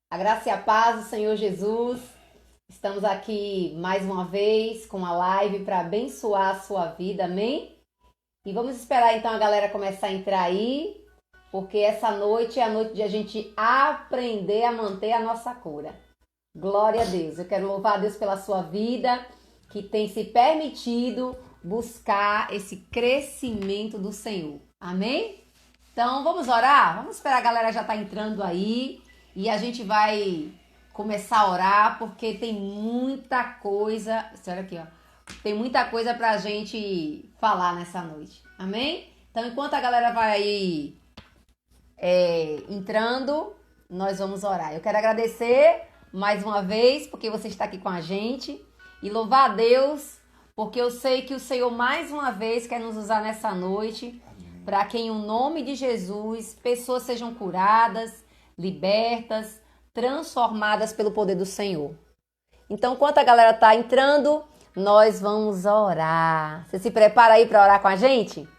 A graça e a paz do Senhor Jesus. Estamos aqui mais uma vez com uma live para abençoar a sua vida, amém? E vamos esperar então a galera começar a entrar aí, porque essa noite é a noite de a gente aprender a manter a nossa cura. Glória a Deus. Eu quero louvar a Deus pela sua vida, que tem se permitido buscar esse crescimento do Senhor. Amém? Então vamos orar? Vamos esperar a galera já tá entrando aí. E a gente vai começar a orar porque tem muita coisa. Olha aqui, ó. Tem muita coisa pra gente falar nessa noite. Amém? Então, enquanto a galera vai aí entrando, nós vamos orar. Eu quero agradecer mais uma vez porque você está aqui com a gente e louvar a Deus porque eu sei que o Senhor mais uma vez quer nos usar nessa noite para que em nome de Jesus pessoas sejam curadas, libertas, transformadas pelo poder do Senhor. Então, enquanto a galera tá entrando, nós vamos orar. Você se prepara aí para orar com a gente?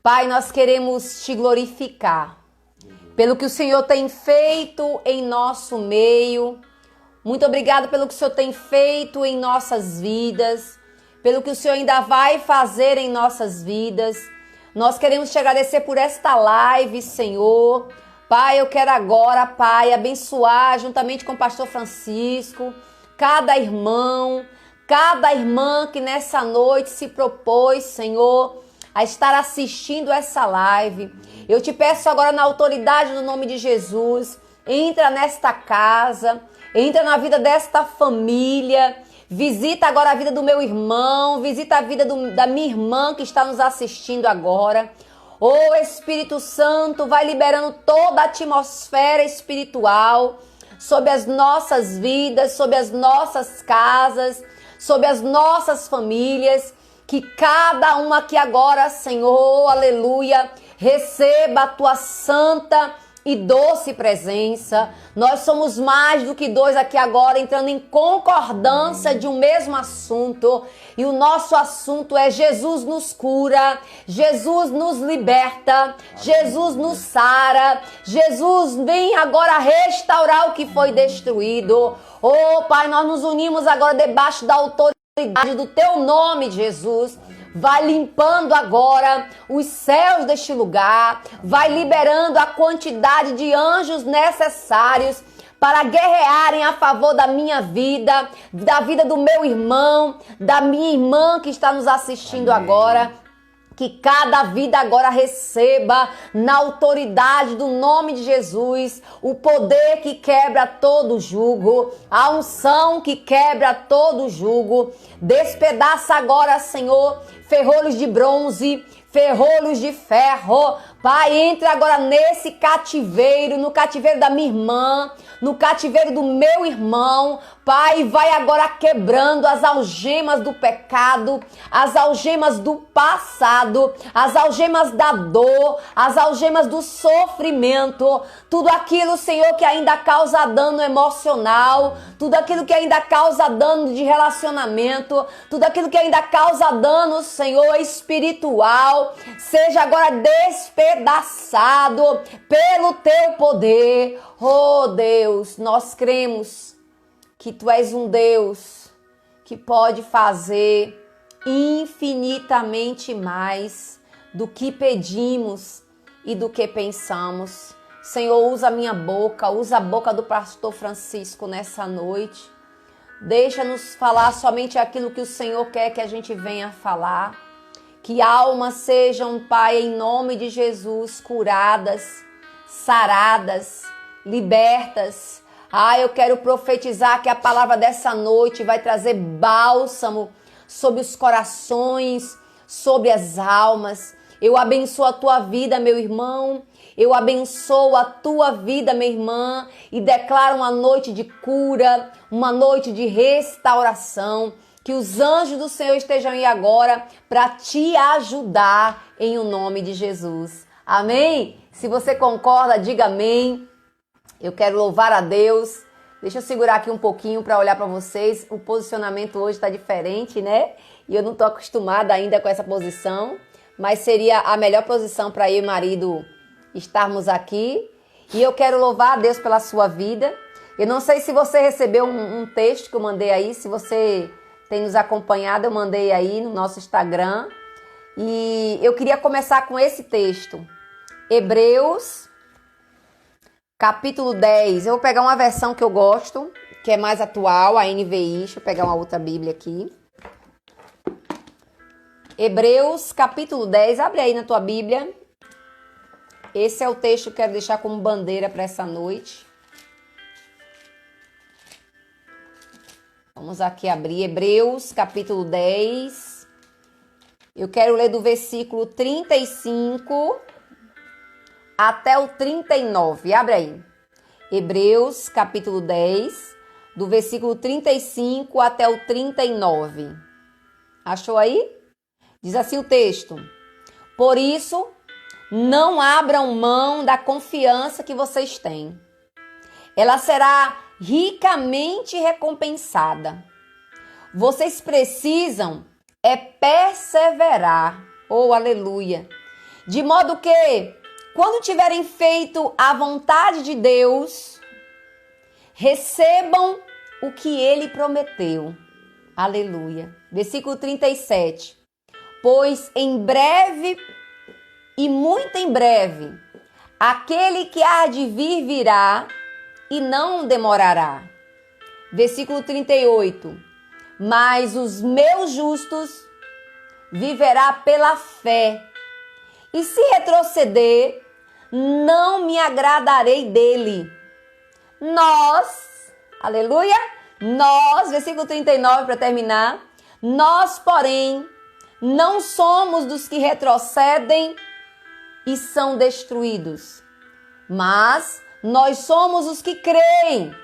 Pai, nós queremos te glorificar pelo que o Senhor tem feito em nosso meio. Muito obrigado pelo que o Senhor tem feito em nossas vidas, pelo que o Senhor ainda vai fazer em nossas vidas. Nós queremos te agradecer por esta live, Senhor. Pai, eu quero agora, Pai, abençoar juntamente com o pastor Francisco, cada irmão, cada irmã que nessa noite se propôs, Senhor, a estar assistindo essa live. Eu te peço agora na autoridade do nome de Jesus, entra nesta casa, entra na vida desta família, visita agora a vida do meu irmão, visita a vida da minha irmã que está nos assistindo agora. Ô Espírito Santo, vai liberando toda a atmosfera espiritual sobre as nossas vidas, sobre as nossas casas, sobre as nossas famílias. Que cada uma aqui agora, Senhor, aleluia, receba a tua santa e doce presença. Nós somos mais do que dois aqui agora, entrando em concordância de um mesmo assunto. E o nosso assunto é: Jesus nos cura, Jesus nos liberta, Jesus nos sara, Jesus vem agora restaurar o que foi destruído. Oh Pai, nós nos unimos agora debaixo da autoridade do teu nome, Jesus. Vai limpando agora os céus deste lugar, vai liberando a quantidade de anjos necessários para guerrearem a favor da minha vida, da vida do meu irmão, da minha irmã que está nos assistindo agora. Que cada vida agora receba, na autoridade do nome de Jesus, o poder que quebra todo jugo, a unção que quebra todo jugo. Despedaça agora, Senhor, ferrolhos de bronze, ferrolhos de ferro. Pai, entre agora nesse cativeiro, no cativeiro da minha irmã, no cativeiro do meu irmão. Pai, vai agora quebrando as algemas do pecado, as algemas do passado, as algemas da dor, as algemas do sofrimento, tudo aquilo, Senhor, que ainda causa dano emocional, tudo aquilo que ainda causa dano de relacionamento, tudo aquilo que ainda causa dano, Senhor, espiritual, seja agora despedaçado pelo teu poder. Oh Deus, nós cremos que tu és um Deus que pode fazer infinitamente mais do que pedimos e do que pensamos. Senhor, usa a minha boca, usa a boca do pastor Francisco nessa noite. Deixa-nos falar somente aquilo que o Senhor quer que a gente venha falar. Que almas sejam, Pai, em nome de Jesus, curadas, saradas, libertas. Eu quero profetizar que a palavra dessa noite vai trazer bálsamo sobre os corações, sobre as almas. Eu abençoo a tua vida, meu irmão. Eu abençoo a tua vida, minha irmã, e declaro uma noite de cura, uma noite de restauração. Que os anjos do Senhor estejam aí agora para te ajudar em o nome de Jesus. Amém? Se você concorda, diga amém. Eu quero louvar a Deus. Deixa eu segurar aqui um pouquinho para olhar para vocês. O posicionamento hoje está diferente, né? E eu não estou acostumada ainda com essa posição. Mas seria a melhor posição para eu e o marido estarmos aqui. E eu quero louvar a Deus pela sua vida. Eu não sei se você recebeu um texto que eu mandei aí, se você tem nos acompanhado, eu mandei aí no nosso Instagram. E eu queria começar com esse texto. Hebreus, capítulo 10. Eu vou pegar uma versão que eu gosto, que é mais atual, a NVI. Deixa eu pegar uma outra Bíblia aqui. Hebreus, capítulo 10. Abre aí na tua Bíblia. Esse é o texto que eu quero deixar como bandeira para essa noite. Vamos aqui abrir Hebreus, capítulo 10. Eu quero ler do versículo 35 até o 39. Abre aí. Hebreus, capítulo 10, do versículo 35 até o 39. Achou aí? Diz assim o texto: Por isso, não abram mão da confiança que vocês têm. Ela será ricamente recompensada. Vocês precisam perseverar. Oh, aleluia! De modo que, quando tiverem feito a vontade de Deus, recebam o que Ele prometeu. Aleluia. Versículo 37. Pois em breve, e muito em breve, aquele que há de vir virá e não demorará. Versículo 38. Mas os meus justos viverá pela fé. E se retroceder, não me agradarei dele. Nós, aleluia, versículo 39 para terminar, nós, porém, não somos dos que retrocedem e são destruídos, mas nós somos os que creem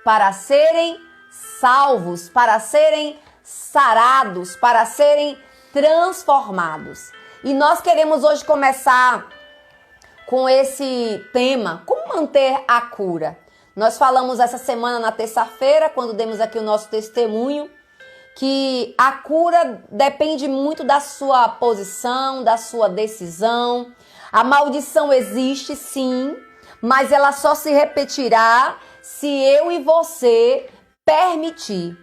para serem salvos, para serem sarados, para serem transformados. E nós queremos hoje começar com esse tema, como manter a cura. Nós falamos essa semana na terça-feira, quando demos aqui o nosso testemunho, que a cura depende muito da sua posição, da sua decisão. A maldição existe sim, mas ela só se repetirá se eu e você permitir.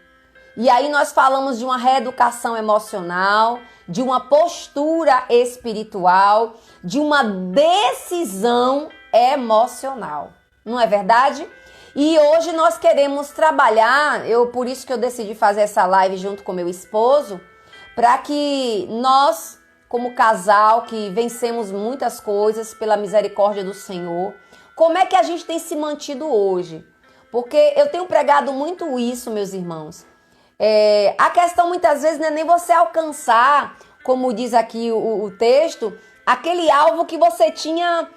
E aí nós falamos de uma reeducação emocional, de uma postura espiritual, de uma decisão emocional. Não é verdade? E hoje nós queremos trabalhar, por isso que eu decidi fazer essa live junto com meu esposo, para que nós, como casal que vencemos muitas coisas pela misericórdia do Senhor, como é que a gente tem se mantido hoje? Porque eu tenho pregado muito isso, meus irmãos. A questão muitas vezes não é nem você alcançar, como diz aqui o texto, aquele alvo que você tinha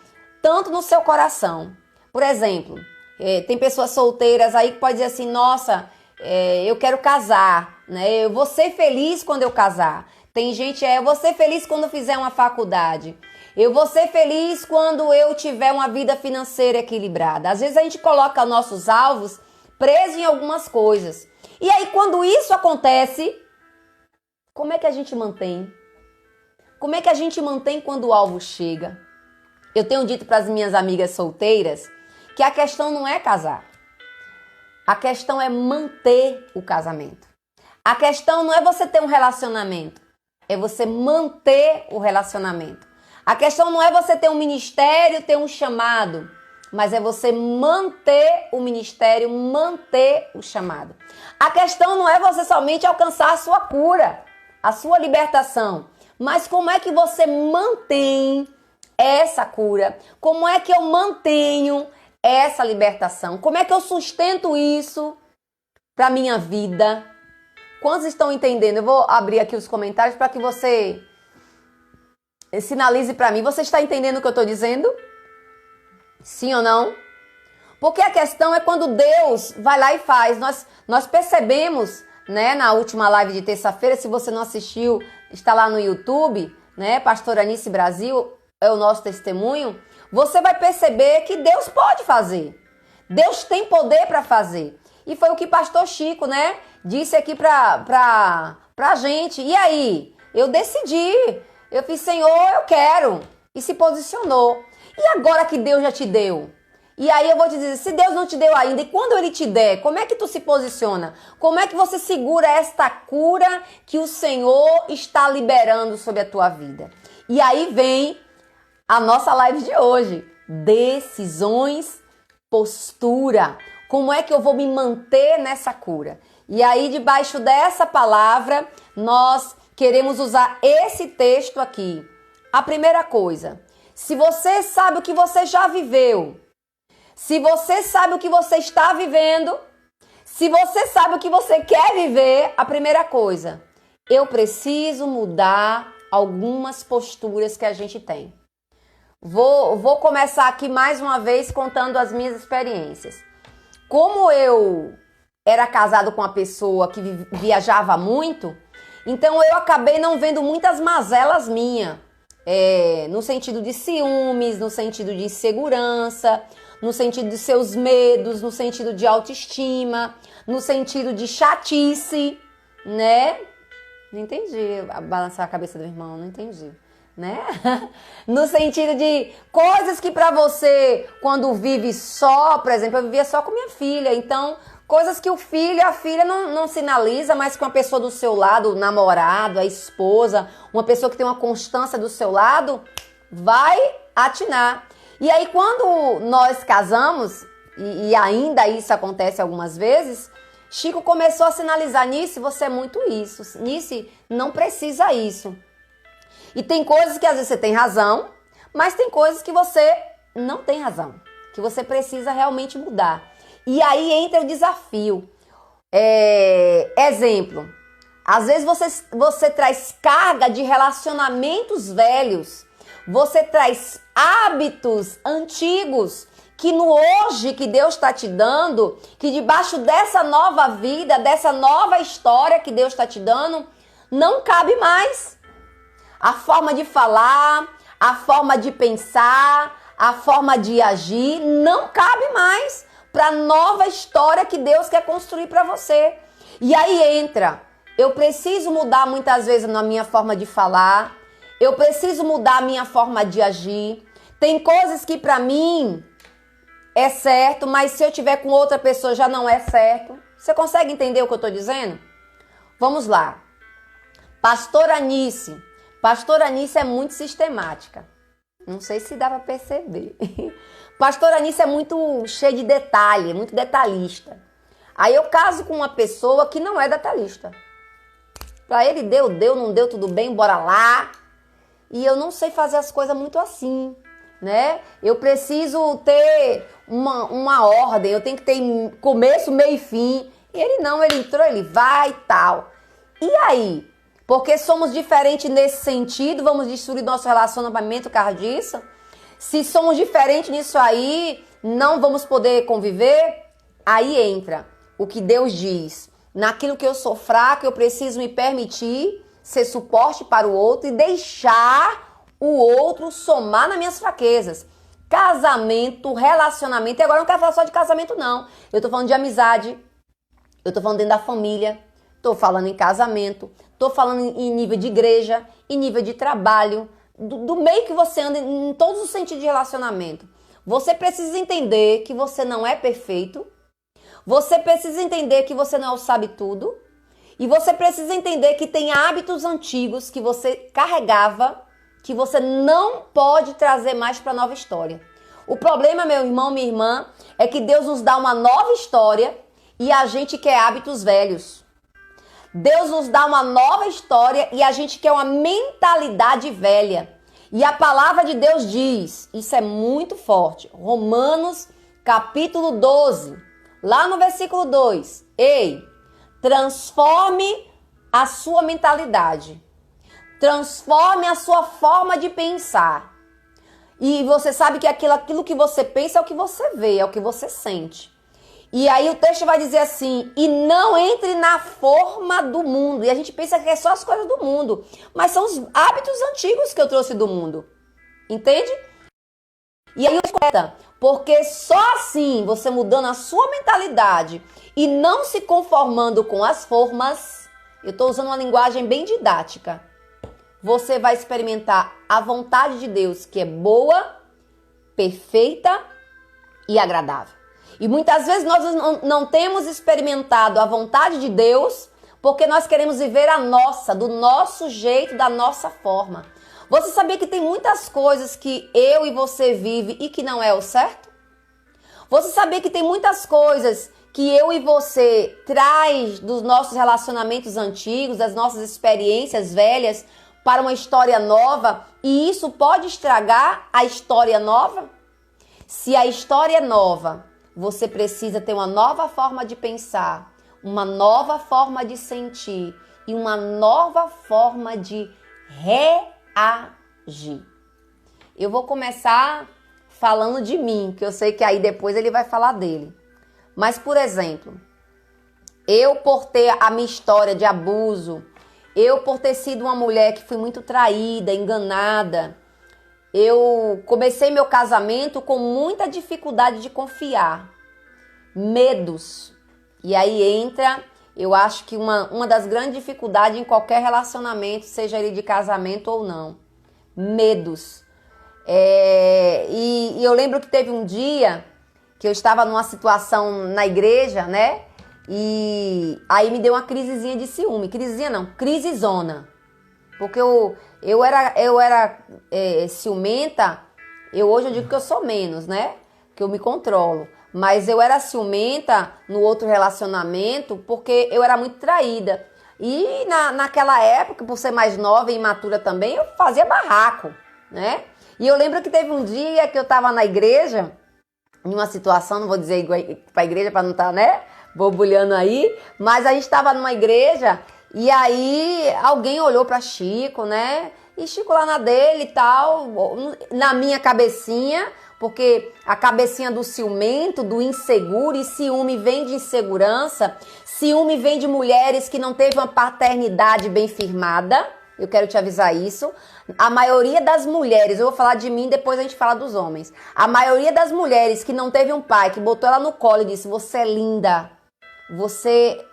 tanto no seu coração. Por exemplo, tem pessoas solteiras aí que podem dizer assim, nossa, eu quero casar, né? Eu vou ser feliz quando eu casar. Tem gente, eu vou ser feliz quando fizer uma faculdade. Eu vou ser feliz quando eu tiver uma vida financeira equilibrada. Às vezes a gente coloca nossos alvos presos em algumas coisas. E aí, quando isso acontece, como é que a gente mantém? Como é que a gente mantém quando o alvo chega? Eu tenho dito para as minhas amigas solteiras que a questão não é casar. A questão é manter o casamento. A questão não é você ter um relacionamento, é você manter o relacionamento. A questão não é você ter um ministério, ter um chamado, mas é você manter o ministério, manter o chamado. A questão não é você somente alcançar a sua cura, a sua libertação, mas como é que você mantém essa cura? Como é que eu mantenho essa libertação? Como é que eu sustento isso para minha vida? Quantos estão entendendo? Eu vou abrir aqui os comentários para que você sinalize para mim. Você está entendendo o que eu estou dizendo? Sim ou não? Porque a questão é quando Deus vai lá e faz. Nós percebemos, né, na última live de terça-feira, se você não assistiu, está lá no YouTube, né? Pastor Anice Brasil é o nosso testemunho. Você vai perceber que Deus pode fazer. Deus tem poder para fazer. E foi o que pastor Chico, né, disse aqui pra gente. E aí? Eu decidi. Eu fiz, Senhor, eu quero. E se posicionou. E agora que Deus já te deu? E aí eu vou te dizer, se Deus não te deu ainda, e quando Ele te der, como é que tu se posiciona? Como é que você segura esta cura que o Senhor está liberando sobre a tua vida? E aí vem a nossa live de hoje. Decisões, postura. Como é que eu vou me manter nessa cura? E aí, debaixo dessa palavra, nós queremos usar esse texto aqui. A primeira coisa, se você sabe o que você já viveu, se você sabe o que você está vivendo, se você sabe o que você quer viver, a primeira coisa, eu preciso mudar algumas posturas que a gente tem. Vou começar aqui mais uma vez contando as minhas experiências. Como eu era casado com uma pessoa que viajava muito, então eu acabei não vendo muitas mazelas minhas. No sentido de ciúmes, no sentido de insegurança, no sentido de seus medos, no sentido de autoestima, no sentido de chatice, né? Não entendi balançar a cabeça do irmão, não entendi, né? No sentido de coisas que pra você, quando vive só, por exemplo, eu vivia só com minha filha, então coisas que o filho e a filha não sinaliza, mas com a pessoa do seu lado, o namorado, a esposa, uma pessoa que tem uma constância do seu lado, vai atinar. E aí quando nós casamos, e ainda isso acontece algumas vezes, Chico começou a sinalizar, Nice, você é muito isso, Nice, não precisa isso. E tem coisas que às vezes você tem razão, mas tem coisas que você não tem razão, que você precisa realmente mudar. E aí entra o desafio. Exemplo, às vezes você traz carga de relacionamentos velhos, você traz hábitos antigos que no hoje que Deus está te dando, que debaixo dessa nova vida, dessa nova história que Deus está te dando, não cabe mais. A forma de falar, a forma de pensar, a forma de agir, não cabe mais para a nova história que Deus quer construir para você. E aí entra, eu preciso mudar muitas vezes na minha forma de falar, eu preciso mudar a minha forma de agir. Tem coisas que para mim é certo, mas se eu tiver com outra pessoa já não é certo. Você consegue entender o que eu estou dizendo? Vamos lá. Pastora Anice. Pastora Anice é muito sistemática. Não sei se dá para perceber. Pastora Anice é muito cheia de detalhe, muito detalhista. Aí eu caso com uma pessoa que não é detalhista. Para ele deu, não deu, tudo bem, bora lá. E eu não sei fazer as coisas muito assim, né? Eu preciso ter uma ordem, eu tenho que ter começo, meio e fim. E ele não, ele entrou, ele vai e tal. E aí? Porque somos diferentes nesse sentido, vamos destruir nosso relacionamento por causa disso? Se somos diferentes nisso aí, não vamos poder conviver? Aí entra o que Deus diz. Naquilo que eu sou fraco, eu preciso me permitir ser suporte para o outro e deixar o outro somar nas minhas fraquezas. Casamento, relacionamento, e agora eu não quero falar só de casamento não. Eu tô falando de amizade, eu tô falando dentro da família, tô falando em casamento, tô falando em nível de igreja, em nível de trabalho, do meio que você anda, em todos os sentidos de relacionamento. Você precisa entender que você não é perfeito, você precisa entender que você não é o sabe-tudo, e você precisa entender que tem hábitos antigos que você carregava, que você não pode trazer mais para a nova história. O problema, meu irmão, minha irmã, é que Deus nos dá uma nova história e a gente quer hábitos velhos. Deus nos dá uma nova história e a gente quer uma mentalidade velha. E a palavra de Deus diz, isso é muito forte, Romanos capítulo 12, lá no versículo 2, ei, transforme a sua mentalidade, transforme a sua forma de pensar. E você sabe que aquilo que você pensa é o que você vê, é o que você sente. E aí o texto vai dizer assim, e não entre na forma do mundo. E a gente pensa que é só as coisas do mundo, mas são os hábitos antigos que eu trouxe do mundo. Entende? E aí porque só assim, você mudando a sua mentalidade e não se conformando com as formas, eu estou usando uma linguagem bem didática, você vai experimentar a vontade de Deus, que é boa, perfeita e agradável. E muitas vezes nós não temos experimentado a vontade de Deus porque nós queremos viver a nossa, do nosso jeito, da nossa forma. Você sabia que tem muitas coisas que eu e você vive e que não é o certo? Você sabia que tem muitas coisas que eu e você traz dos nossos relacionamentos antigos, das nossas experiências velhas para uma história nova e isso pode estragar a história nova? Se a história é nova, você precisa ter uma nova forma de pensar, uma nova forma de sentir e uma nova forma de reagir. Eu vou começar falando de mim, que eu sei que aí depois ele vai falar dele. Mas, por exemplo, eu por ter a minha história de abuso, eu por ter sido uma mulher que fui muito traída, enganada, eu comecei meu casamento com muita dificuldade de confiar, medos. E aí entra, eu acho que uma das grandes dificuldades em qualquer relacionamento, seja ele de casamento ou não, medos. E eu lembro que teve um dia que eu estava numa situação na igreja, né? E aí me deu uma crisezinha de ciúme. Crisezinha não, crisezona. Porque eu era ciumenta, hoje eu digo que eu sou menos, né? Que eu me controlo. Mas eu era ciumenta no outro relacionamento porque eu era muito traída. E naquela época, por ser mais nova e imatura também, eu fazia barraco, né? E eu lembro que teve um dia que eu estava na igreja, em uma situação, não vou dizer para a igreja para não estar, né, borbulhando aí, mas a gente estava numa igreja e aí alguém olhou para Chico, né? E Chico lá na dele e tal, na minha cabecinha, porque a cabecinha do ciumento, do inseguro, e ciúme vem de insegurança, ciúme vem de mulheres que não teve uma paternidade bem firmada. Eu quero te avisar isso. A maioria das mulheres, eu vou falar de mim, depois a gente fala dos homens. A maioria das mulheres que não teve um pai, que botou ela no colo e disse, você é linda, você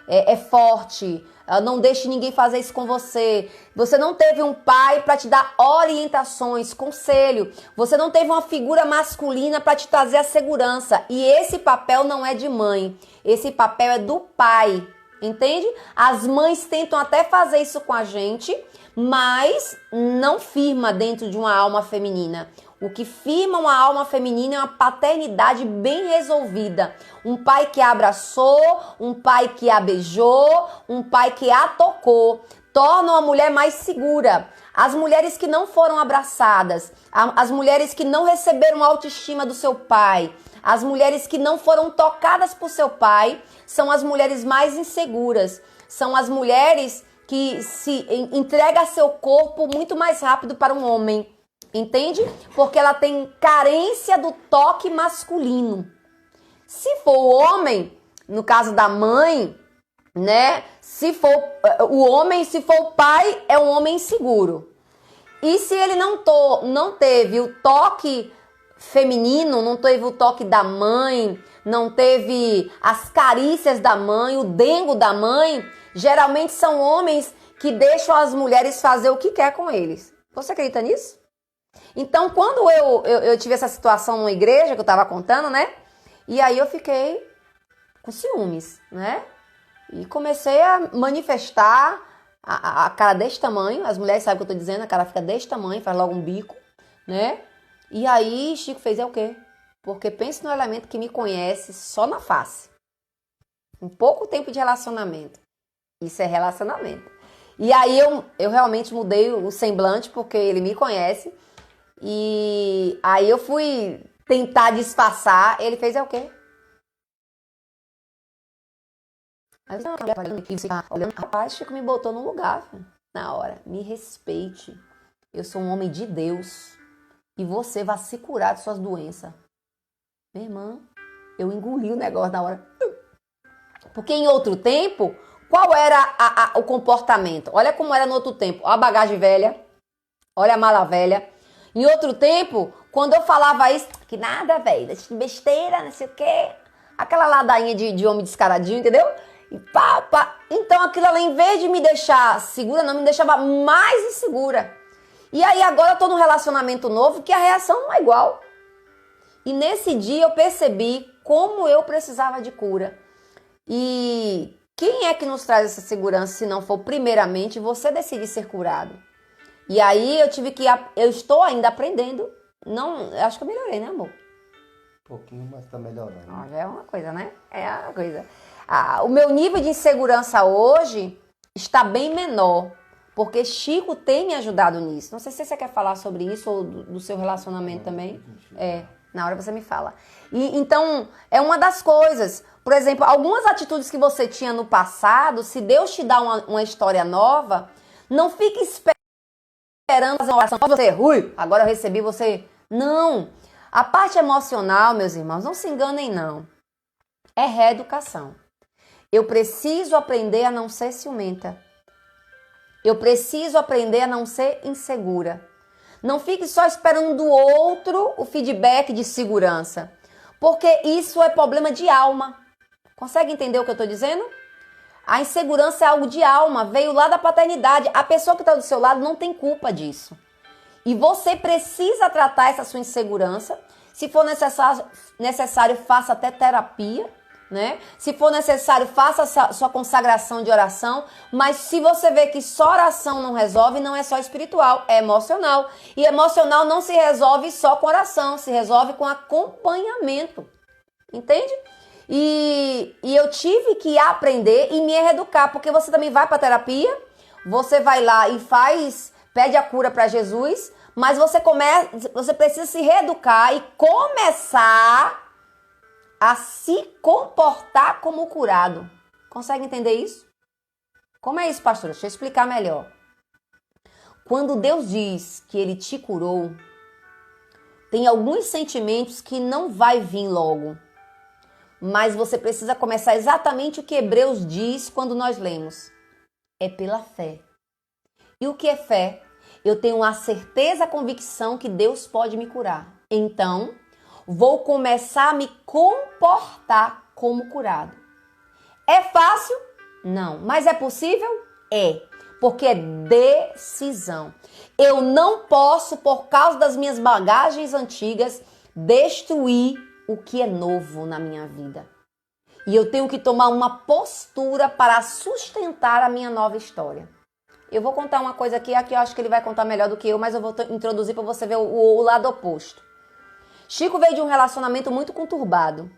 é forte, não deixe ninguém fazer isso com você. Você não teve um pai para te dar orientações, conselho. Você não teve uma figura masculina para te trazer a segurança. E esse papel não é de mãe, esse papel é do pai. Entende? As mães tentam até fazer isso com a gente, mas não firma dentro de uma alma feminina. O que firma uma alma feminina é uma paternidade bem resolvida. Um pai que a abraçou, um pai que a beijou, um pai que a tocou. Torna uma mulher mais segura. As mulheres que não foram abraçadas, as mulheres que não receberam autoestima do seu pai, as mulheres que não foram tocadas por seu pai, são as mulheres mais inseguras. São as mulheres que se entregam seu corpo muito mais rápido para um homem. Entende? Porque ela tem carência do toque masculino. Se for o homem, no caso da mãe, né? Se for o homem, se for o pai, é um homem inseguro. E se ele não teve o toque feminino, não teve o toque da mãe, não teve as carícias da mãe, o dengo da mãe, geralmente são homens que deixam as mulheres fazer o que quer com eles. Você acredita nisso? Então, quando eu tive essa situação numa igreja que eu tava contando, né? E aí eu fiquei com ciúmes, né? E comecei a manifestar a cara desse tamanho. As mulheres sabem o que eu tô dizendo, a cara fica desse tamanho, faz logo um bico, né? E aí Chico fez o quê? Porque pense no elemento que me conhece só na face. Um pouco tempo de relacionamento. Isso é relacionamento. E aí eu realmente mudei o semblante porque ele me conhece. E aí eu fui tentar disfarçar. Ele fez o quê? Rapaz, Chico me botou no lugar, filho. Na hora. Me respeite. Eu sou um homem de Deus. E você vai se curar de suas doenças. Minha irmã, eu engoli o negócio na hora. Porque em outro tempo, qual era o comportamento? Olha como era no outro tempo. Olha a bagagem velha. Olha a mala velha. Em outro tempo, quando eu falava isso, que nada, velho, besteira, não sei o quê. Aquela ladainha de homem descaradinho, entendeu? E pá, pá. Então aquilo ali, em vez de me deixar segura, não me deixava mais insegura. E aí agora eu tô num relacionamento novo que a reação não é igual. E nesse dia eu percebi como eu precisava de cura. E quem é que nos traz essa segurança se não for primeiramente você decidir ser curado? E aí eu estou ainda aprendendo. Não, acho que eu melhorei, né, amor? Um pouquinho, mas tá melhorando. Já é uma coisa, né? É uma coisa. O meu nível de insegurança hoje está bem menor, porque Chico tem me ajudado nisso. Não sei se você quer falar sobre isso ou do seu relacionamento também. Na hora você me fala. E então, é uma das coisas. Por exemplo, algumas atitudes que você tinha no passado, se Deus te dá uma história nova, não fique esperando fazer uma oração. Você, agora eu recebi você. Não. A parte emocional, meus irmãos, não se enganem, não. É reeducação. Eu preciso aprender a não ser ciumenta. Eu preciso aprender a não ser insegura. Não fique só esperando do outro o feedback de segurança. Porque isso é problema de alma. Consegue entender o que eu estou dizendo? A insegurança é algo de alma, veio lá da paternidade. A pessoa que está do seu lado não tem culpa disso. E você precisa tratar essa sua insegurança. Se for necessário, faça até terapia, né? Se for necessário, faça a sua consagração de oração. Mas se você vê que só oração não resolve, não é só espiritual, é emocional. E emocional não se resolve só com oração, se resolve com acompanhamento. Entende? E eu tive que aprender e me reeducar, porque você também vai para terapia, você vai lá e pede a cura para Jesus, mas você precisa se reeducar e começar a se comportar como curado. Consegue entender isso? Como é isso, pastora? Deixa eu explicar melhor. Quando Deus diz que Ele te curou, tem alguns sentimentos que não vai vir logo. Mas você precisa começar exatamente o que Hebreus diz quando nós lemos. É pela fé. E o que é fé? Eu tenho a certeza, a convicção que Deus pode me curar. Então, vou começar a me comportar como curado. É fácil? Não. Mas é possível? É. Porque é decisão. Eu não posso, por causa das minhas bagagens antigas, destruir o que é novo na minha vida. E eu tenho que tomar uma postura para sustentar a minha nova história. Eu vou contar uma coisa aqui eu acho que ele vai contar melhor do que eu, mas eu vou introduzir para você ver o lado oposto. Chico veio de um relacionamento muito conturbado,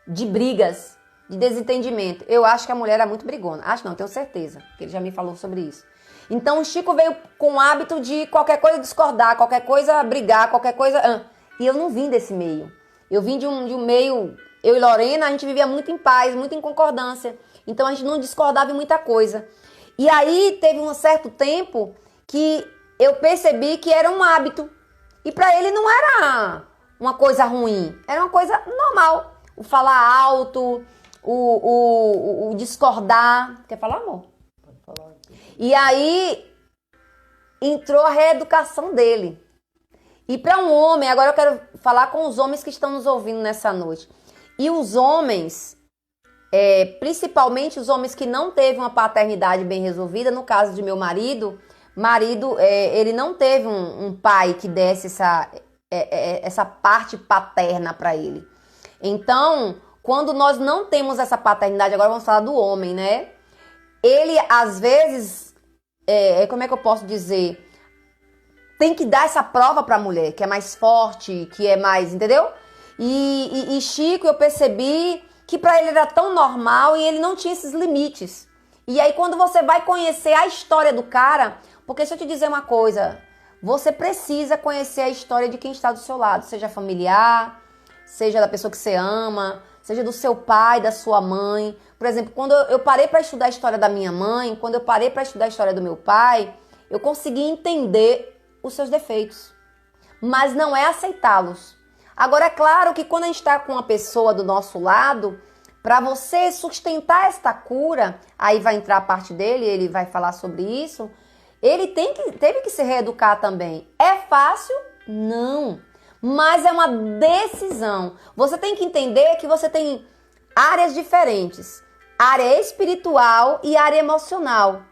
de brigas, de desentendimento. Eu acho que a mulher era muito brigona. Acho não, tenho certeza, porque ele já me falou sobre isso. Então o Chico veio com o hábito de qualquer coisa discordar, qualquer coisa brigar, qualquer coisa... E eu não vim desse meio. Eu vim de um meio, eu e Lorena, a gente vivia muito em paz, muito em concordância. Então a gente não discordava em muita coisa. E aí teve um certo tempo que eu percebi que era um hábito. E para ele não era uma coisa ruim, era uma coisa normal. O falar alto, o discordar. Quer falar, amor? Pode falar. E aí entrou a reeducação dele. E para um homem, agora eu quero falar com os homens que estão nos ouvindo nessa noite. E os homens, principalmente os homens que não teve uma paternidade bem resolvida, no caso de meu marido, ele não teve um pai que desse essa parte paterna para ele. Então, quando nós não temos essa paternidade, agora vamos falar do homem, né? Ele, às vezes, como é que eu posso dizer... Tem que dar essa prova para a mulher, que é mais forte, que é mais, entendeu? E Chico, eu percebi que para ele era tão normal e ele não tinha esses limites. E aí quando você vai conhecer a história do cara, porque deixa eu te dizer uma coisa, você precisa conhecer a história de quem está do seu lado, seja familiar, seja da pessoa que você ama, seja do seu pai, da sua mãe. Por exemplo, quando eu parei para estudar a história da minha mãe, quando eu parei para estudar a história do meu pai, eu consegui entender os seus defeitos, mas não é aceitá-los. Agora, é claro que quando a gente está com uma pessoa do nosso lado, para você sustentar esta cura, aí vai entrar a parte dele, ele vai falar sobre isso, ele teve que se reeducar também. É fácil? Não. Mas é uma decisão. Você tem que entender que você tem áreas diferentes. Área espiritual e área emocional.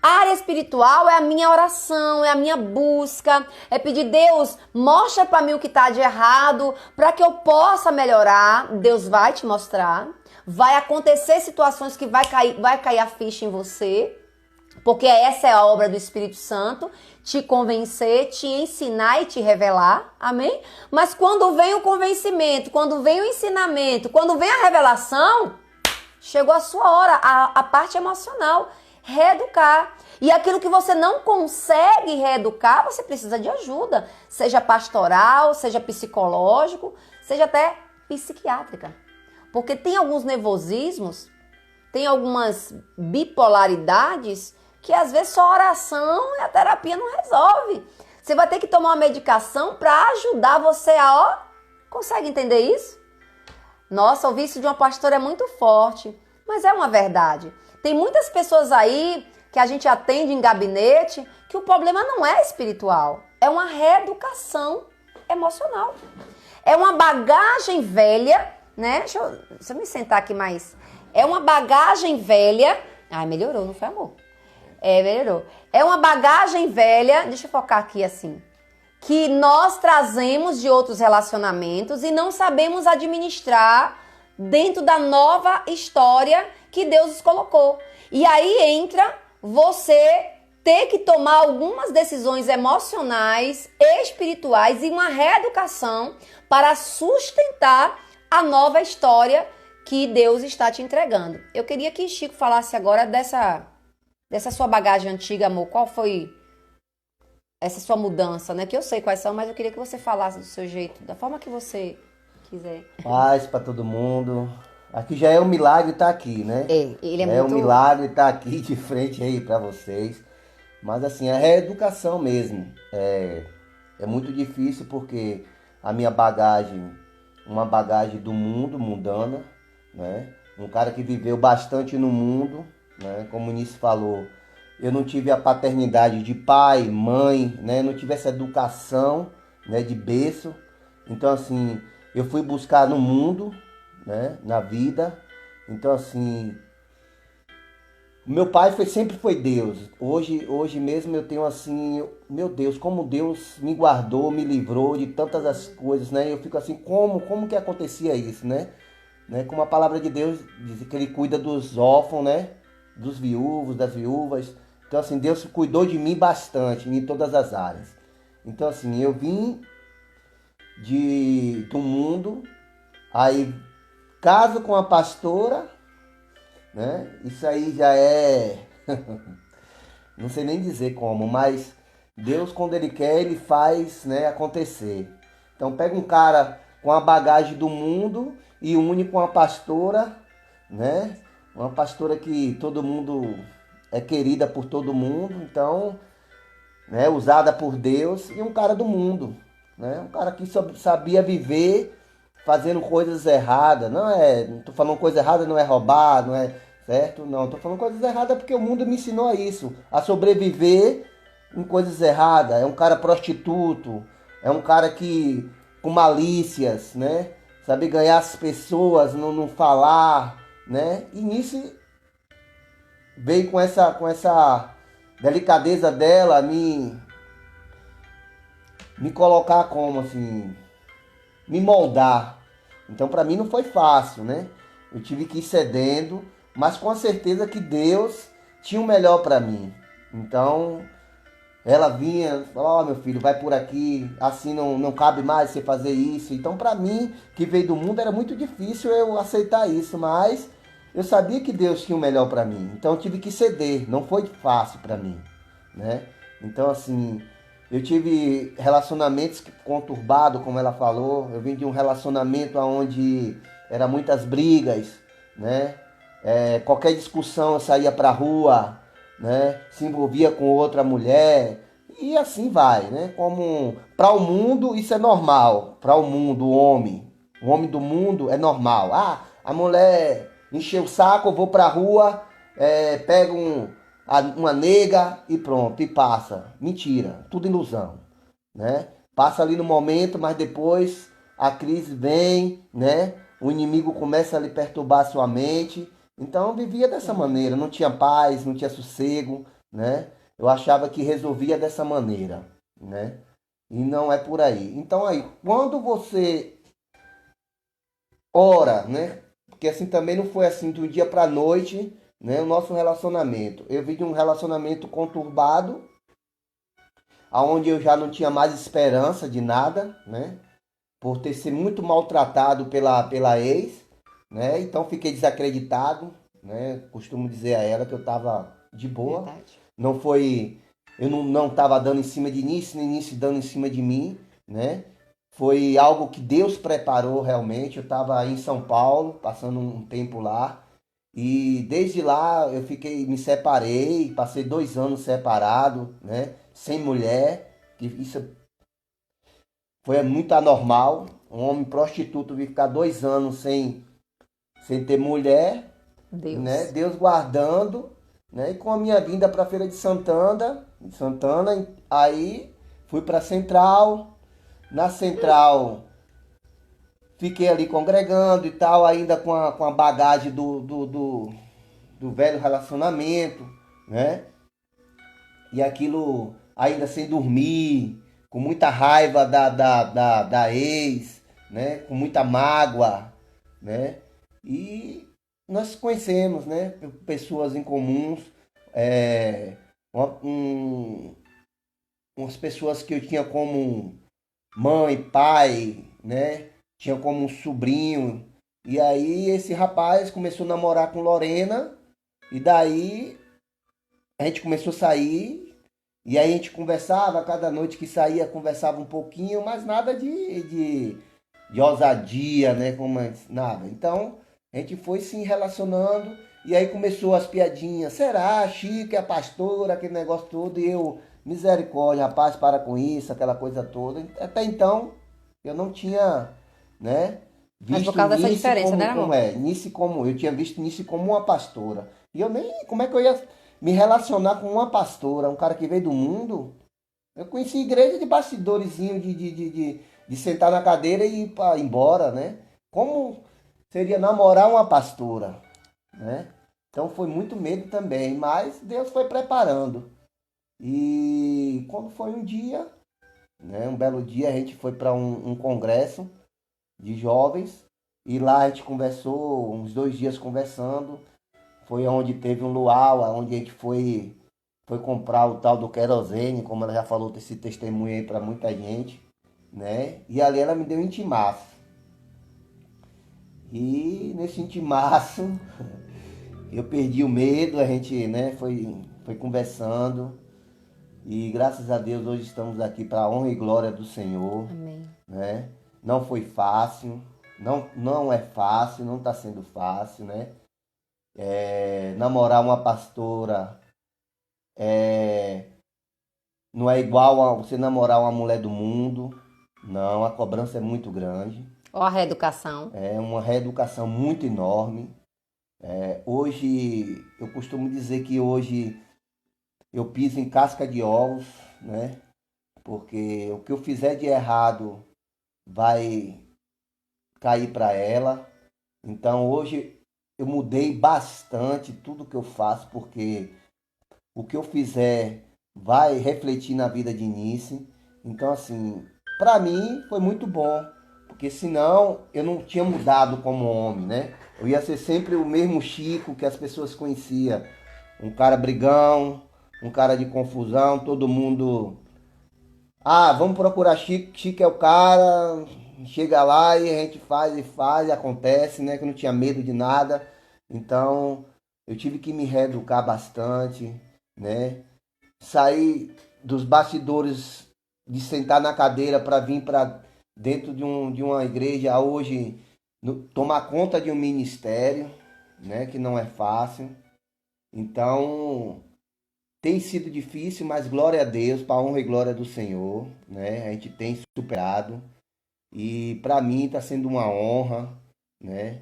A área espiritual é a minha oração, é a minha busca, é pedir, Deus, mostra para mim o que está de errado, para que eu possa melhorar. Deus vai te mostrar. Vai acontecer situações que vai cair a ficha em você, porque essa é a obra do Espírito Santo, te convencer, te ensinar e te revelar, amém? Mas quando vem o convencimento, quando vem o ensinamento, quando vem a revelação, chegou a sua hora, a parte emocional, reeducar. E aquilo que você não consegue reeducar, você precisa de ajuda, seja pastoral, seja psicológico, seja até psiquiátrica. Porque tem alguns nervosismos, tem algumas bipolaridades que às vezes só a oração e a terapia não resolve. Você vai ter que tomar uma medicação para ajudar você a... Consegue entender isso? Nossa, ouvir isso de uma pastora é muito forte, mas é uma verdade. Tem muitas pessoas aí que a gente atende em gabinete que o problema não é espiritual, é uma reeducação emocional. É uma bagagem velha, né? Deixa eu me sentar aqui mais. É uma bagagem velha. Ai, melhorou, não foi, amor? Melhorou. É uma bagagem velha, deixa eu focar aqui assim, que nós trazemos de outros relacionamentos e não sabemos administrar dentro da nova história que Deus nos colocou. E aí entra você ter que tomar algumas decisões emocionais, espirituais e uma reeducação para sustentar a nova história que Deus está te entregando. Eu queria que Chico falasse agora dessa sua bagagem antiga, amor. Qual foi essa sua mudança, né? Que eu sei quais são, mas eu queria que você falasse do seu jeito, da forma que você quiser. Paz para todo mundo. Aqui já é um milagre estar aqui, né? Ele é muito... um milagre estar aqui de frente aí para vocês. Mas assim, é reeducação mesmo. É muito difícil porque a minha bagagem, uma bagagem do mundo, mundana, né? Um cara que viveu bastante no mundo, né? Como o Nice falou, eu não tive a paternidade de pai, mãe, né? Não tive essa educação, né? De berço. Então assim, eu fui buscar no mundo, né? Na vida. Então assim, meu pai sempre foi Deus. Hoje mesmo eu tenho assim, meu Deus, como Deus me guardou, me livrou de tantas as coisas, né? Eu fico assim, como que acontecia isso, né? Como a palavra de Deus diz que ele cuida dos órfãos, né? Dos viúvos, das viúvas. Então assim, Deus cuidou de mim bastante em todas as áreas. Então assim, eu vim do mundo, aí caso com a pastora, né? Isso aí já é... não sei nem dizer como, mas Deus, quando Ele quer, Ele faz, né, acontecer. Então pega um cara com a bagagem do mundo e une com a pastora, né? Uma pastora que todo mundo é querida por todo mundo, então, né, usada por Deus, e um cara do mundo, né? Um cara que sabia viver fazendo coisas erradas. Não tô falando coisa errada, não é roubar, não é certo? Não, tô falando coisas erradas porque o mundo me ensinou a isso, a sobreviver em coisas erradas. É um cara prostituto, é um cara que com malícias, né? Sabe ganhar as pessoas, não falar, né? E nisso veio com essa delicadeza dela me colocar como assim, me moldar. Então para mim não foi fácil, né? Eu tive que ir cedendo, mas com a certeza que Deus tinha o melhor para mim. Então ela vinha, falava, ó, meu filho, vai por aqui, assim não cabe mais você fazer isso. Então para mim, que veio do mundo, era muito difícil eu aceitar isso, mas eu sabia que Deus tinha o melhor para mim. Então eu tive que ceder, não foi fácil para mim, né? Então assim, eu tive relacionamentos conturbados, como ela falou. Eu vim de um relacionamento onde era muitas brigas, né? Qualquer discussão eu saía pra rua, né? Se envolvia com outra mulher e assim vai, né? Como para o mundo isso é normal, para o mundo, o homem do mundo é normal. Ah, a mulher encheu o saco, eu vou pra rua, pego uma nega e pronto, e passa. Mentira, tudo ilusão, né? Passa ali no momento, mas depois a crise vem, né? O inimigo começa a lhe perturbar a sua mente. Então eu vivia dessa maneira, não tinha paz, não tinha sossego, né? Eu achava que resolvia dessa maneira, né? E não é por aí. Então aí, quando você ora, né? Porque assim também não foi assim de um dia para noite, né? O nosso relacionamento. Eu vim de um relacionamento conturbado, aonde eu já não tinha mais esperança de nada, né? Por ter sido muito maltratado pela ex, né? Então fiquei desacreditado, né? Costumo dizer a ela que eu estava de boa. Verdade. Não foi, eu não estava dando em cima de início, nem início dando em cima de mim, né? Foi algo que Deus preparou realmente. Eu estava em São Paulo, passando um tempo lá, e desde lá eu fiquei, me separei, passei 2 anos separado, né? Sem mulher, que isso foi muito anormal. Um homem prostituto vir ficar 2 anos sem ter mulher, né? Deus. Deus guardando, né? E com a minha vinda para a Feira de Santana, aí fui para a Central. Na Central fiquei ali congregando e tal, ainda com a bagagem do velho relacionamento, né? E aquilo ainda sem dormir, com muita raiva da ex, né? Com muita mágoa, né? E nós conhecemos, né? Pessoas em comuns, é, uma- um- umas pessoas que eu tinha como mãe, pai, né? Tinha como um sobrinho. E aí esse rapaz começou a namorar com Lorena, e daí a gente começou a sair, e aí a gente conversava, cada noite que saía conversava um pouquinho, mas nada de ousadia, né? Como nada. Então a gente foi se relacionando, e aí começou as piadinhas. Será? Chico é a pastora, aquele negócio todo, e eu, misericórdia, rapaz, para com isso, aquela coisa toda. Até então eu não tinha, né? Mas por Visto causa dessa Nice diferença, né, como amor? é, Nice como eu tinha visto Nice como uma pastora. E eu nem, como é que eu ia me relacionar com uma pastora, um cara que veio do mundo? Eu conheci igreja de bastidorzinho, de sentar na cadeira e ir para embora, né? Como seria namorar uma pastora, né? Então foi muito medo também, mas Deus foi preparando. E quando foi um dia, né, um belo dia, a gente foi para um congresso de jovens, e lá a gente conversou, uns 2 dias conversando. Foi onde teve um luau, onde a gente foi comprar o tal do querosene, como ela já falou esse testemunho aí para muita gente, né? E ali ela me deu um intimaço. E nesse intimaço eu perdi o medo, a gente, né, foi conversando, e graças a Deus hoje estamos aqui para a honra e glória do Senhor, Amém. né? Não foi fácil, não é fácil, não está sendo fácil, né? Namorar uma pastora é, não é igual a você namorar uma mulher do mundo. Não, a cobrança é muito grande. Ó a reeducação. É uma reeducação muito enorme. Hoje, eu costumo dizer que hoje eu piso em casca de ovos, né? Porque o que eu fizer de errado vai cair para ela. Então hoje eu mudei bastante tudo que eu faço, porque o que eu fizer vai refletir na vida de Nice. Então, assim, para mim foi muito bom, porque senão eu não tinha mudado como homem, né? Eu ia ser sempre o mesmo Chico que as pessoas conheciam. Um cara brigão, um cara de confusão, todo mundo. Ah, vamos procurar Chico, Chico é o cara. Chega lá e a gente faz e faz, e acontece, né? Que eu não tinha medo de nada. Então, eu tive que me reeducar bastante, né? Sair dos bastidores, de sentar na cadeira para vir para dentro de uma igreja hoje, tomar conta de um ministério, né, que não é fácil. Então, tem sido difícil, mas glória a Deus, para a honra e glória do Senhor, né? A gente tem superado, e para mim está sendo uma honra, né?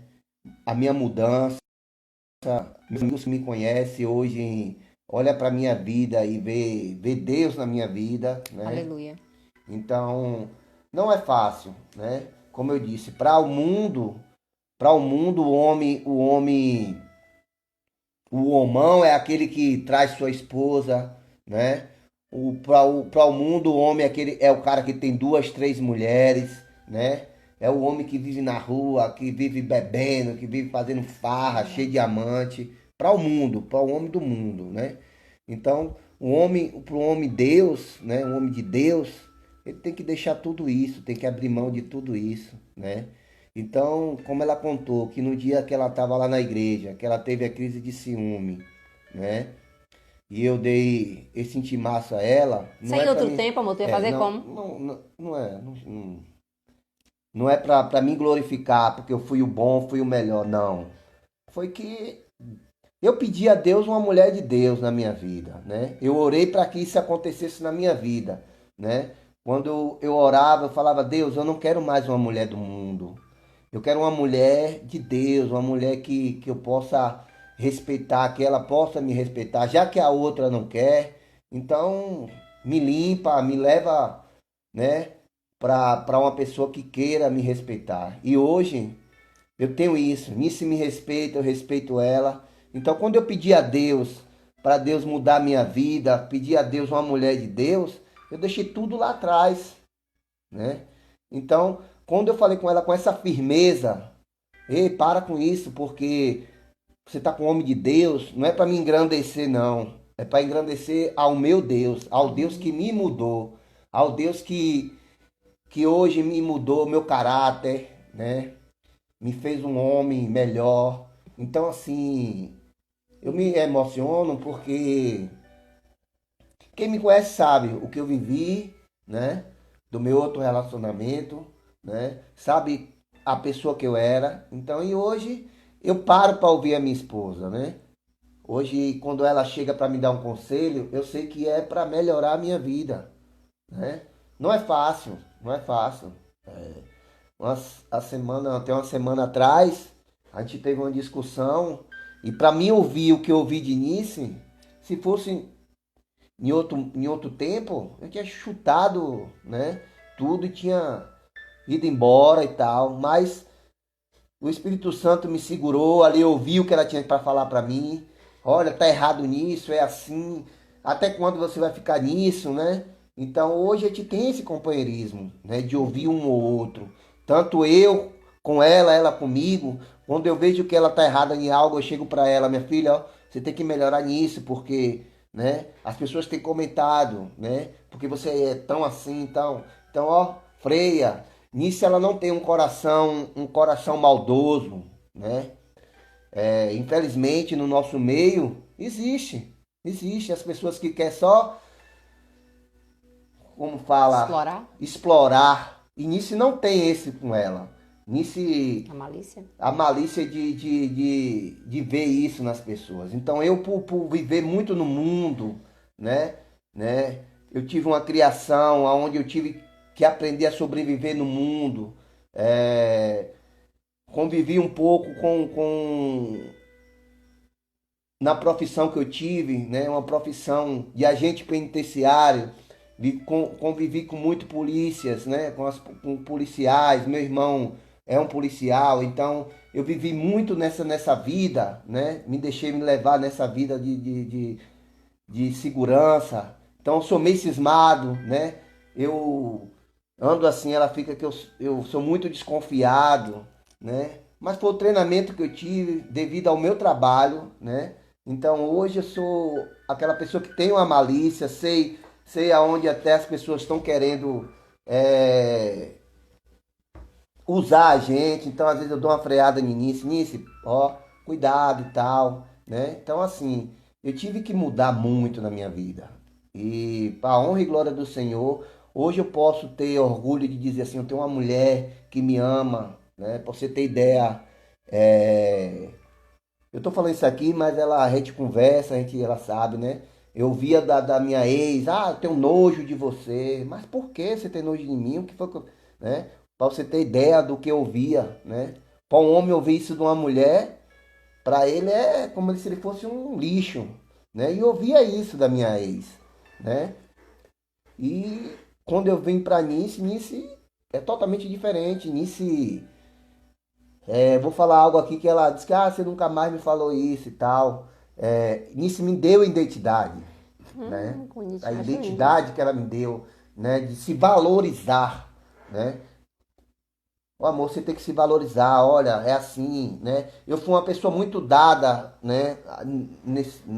A minha mudança. Meus amigos que me conhecem hoje, olha para minha vida e vê Deus na minha vida, né? Aleluia. Então, não é fácil, né? Como eu disse, para o mundo, o homem O homão é aquele que traz sua esposa, né? Para o mundo, o homem é o cara que tem duas, três mulheres, né? É o homem que vive na rua, que vive bebendo, que vive fazendo farra, cheio de amante. Para o mundo, para o homem do mundo, né? Então, para o homem Deus, né? O homem de Deus, ele tem que deixar tudo isso, tem que abrir mão de tudo isso, né? Então, como ela contou, que no dia que ela estava lá na igreja, que ela teve a crise de ciúme, né? E eu dei esse intimaço a ela, não Sem é para outro mim, tempo, amor, tu ia fazer não, como? não é para mim glorificar, porque eu fui o bom, fui o melhor, não. Foi que eu pedi a Deus uma mulher de Deus na minha vida, né? Eu orei para que isso acontecesse na minha vida, né? Quando eu orava, eu falava: Deus, eu não quero mais uma mulher do mundo. Eu quero uma mulher de Deus, uma mulher que eu possa respeitar, que ela possa me respeitar, já que a outra não quer. Então, me limpa, me leva, né, para uma pessoa que queira me respeitar. E hoje eu tenho isso. Nisso me respeita, eu respeito ela. Então, quando eu pedi a Deus, para Deus mudar a minha vida, pedi a Deus uma mulher de Deus, eu deixei tudo lá atrás, né? Então, quando eu falei com ela com essa firmeza, ei, para com isso, porque você está com o homem de Deus, não é para me engrandecer, não. É para engrandecer ao meu Deus, ao Deus que me mudou, ao Deus que hoje me mudou meu caráter, né? Me fez um homem melhor. Então, assim, eu me emociono porque quem me conhece sabe o que eu vivi, né? Do meu outro relacionamento, né? Sabe a pessoa que eu era. Então, e hoje eu paro para ouvir a minha esposa, né? Hoje, quando ela chega para me dar um conselho, eu sei que é para melhorar a minha vida, né? Não é fácil, não é fácil. Até uma semana atrás, a gente teve uma discussão e para mim ouvir o que eu ouvi de início, se fosse em outro tempo, eu tinha chutado, né, tudo e tinha ido embora e tal, mas o Espírito Santo me segurou, ali eu ouvi o que ela tinha para falar para mim. Olha, tá errado nisso, é assim. Até quando você vai ficar nisso, né? Então hoje a gente tem esse companheirismo, né? De ouvir um ou outro. Tanto eu com ela, ela comigo. Quando eu vejo que ela tá errada em algo, eu chego para ela: minha filha, ó, você tem que melhorar nisso, porque, né? As pessoas têm comentado, né? Porque você é tão assim, então, ó, freia. Nisso ela não tem um coração maldoso, né? Infelizmente no nosso meio existe as pessoas que querem só, como fala, Explorar explorar. E nisso não tem esse com ela. Nisso a malícia. a malícia de ver isso nas pessoas. Então eu por viver muito no mundo, né, eu tive uma criação onde eu tive que aprender a sobreviver no mundo. É, convivi um pouco na profissão que eu tive, né, uma profissão de agente penitenciário. Convivi com muito polícias, né, com policiais. Meu irmão é um policial, então eu vivi muito nessa vida, né? Me deixei me levar nessa vida de segurança. Então eu sou meio cismado, né? Eu ando assim, ela fica que eu sou muito desconfiado, né? Mas foi o treinamento que eu tive devido ao meu trabalho, né? Então hoje eu sou aquela pessoa que tem uma malícia, sei aonde até as pessoas estão querendo é, usar a gente. Então às vezes eu dou uma freada no início, ó, cuidado e tal, né? Então assim, eu tive que mudar muito na minha vida. E para a honra e glória do Senhor, hoje eu posso ter orgulho de dizer assim, eu tenho uma mulher que me ama, né? Pra você ter ideia, é, eu tô falando isso aqui, mas a gente conversa, ela sabe, né? Eu via da minha ex: eu tenho nojo de você. Mas por que você tem nojo de mim? O que foi que né? Pra você ter ideia do que eu via, né? Para um homem ouvir isso de uma mulher, para ele é como se ele fosse um lixo, né? E eu via isso da minha ex, né? E quando eu vim para Nice é totalmente diferente. Vou falar algo aqui que ela disse que você nunca mais me falou isso e tal. Nisso me deu identidade, né? A Acho lindo. identidade que ela me deu, né? De se valorizar, né? O amor, você tem que se valorizar, olha, é assim, né? Eu fui uma pessoa muito dada, né?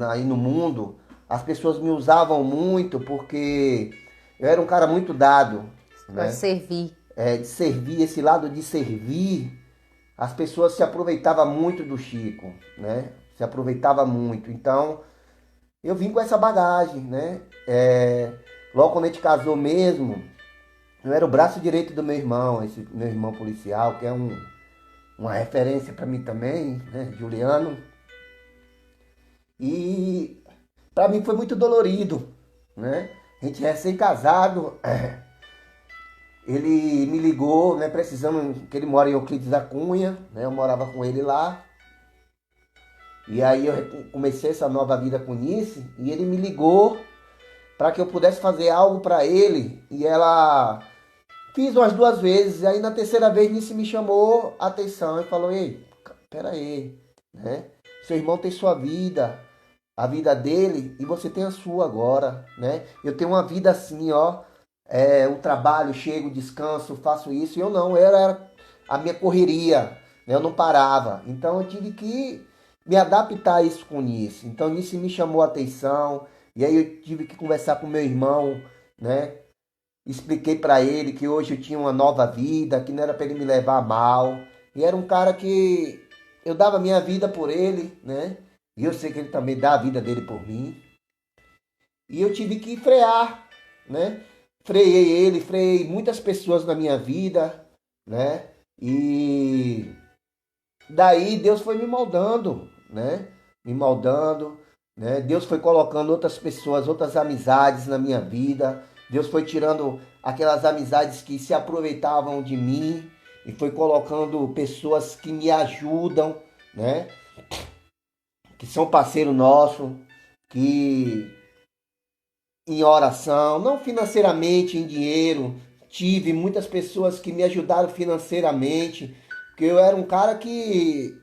Aí no mundo, as pessoas me usavam muito porque eu era um cara muito dado, Pode né? servir. De servir, esse lado de servir, as pessoas se aproveitavam muito do Chico, né? Se aproveitava muito. Então, eu vim com essa bagagem, né? Logo quando a gente casou mesmo, eu era o braço direito do meu irmão, esse meu irmão policial, que é uma referência para mim também, né? Juliano. E para mim foi muito dolorido, né? A gente recém-casado, ele me ligou, né? Precisando, que ele mora em Euclides da Cunha, né? Eu morava com ele lá. E aí eu comecei essa nova vida com Nice e ele me ligou para que eu pudesse fazer algo para ele. E ela fiz umas duas vezes. E aí na terceira vez Nice me chamou a atenção e falou: "Ei, pera aí, né? Seu irmão tem sua vida, a vida dele e você tem a sua agora, né? Eu tenho uma vida assim, ó, o trabalho, chego, descanso, faço isso. E eu não, era a minha correria, né? Eu não parava. Então eu tive que me adaptar a isso com isso. Então isso me chamou a atenção. E aí eu tive que conversar com meu irmão, né? Expliquei para ele que hoje eu tinha uma nova vida, que não era para ele me levar a mal. E era um cara que eu dava minha vida por ele, né? E eu sei que ele também dá a vida dele por mim. E eu tive que frear, né? Freiei ele, freiei muitas pessoas na minha vida, né? E daí Deus foi me moldando, né? Me moldando, né? Deus foi colocando outras pessoas, outras amizades na minha vida. Deus foi tirando aquelas amizades que se aproveitavam de mim e foi colocando pessoas que me ajudam, né? Que são parceiro nosso, que em oração, não financeiramente, em dinheiro. Tive muitas pessoas que me ajudaram financeiramente, porque eu era um cara que,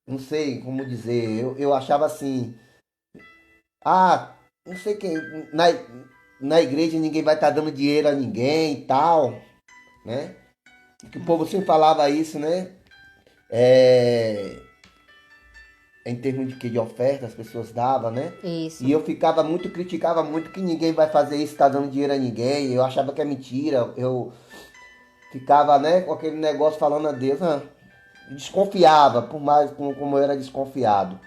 não sei como dizer, eu achava assim, não sei quem, na igreja ninguém vai estar dando dinheiro a ninguém e tal, né? Que o povo sempre falava isso, né? É, em termos de que de oferta as pessoas davam, né? E Isso. eu ficava muito, criticava muito que ninguém vai fazer isso, tá dando dinheiro a ninguém. Eu achava que é mentira. Eu ficava, né, com aquele negócio falando a Deus, desconfiava, por mais como eu era desconfiado.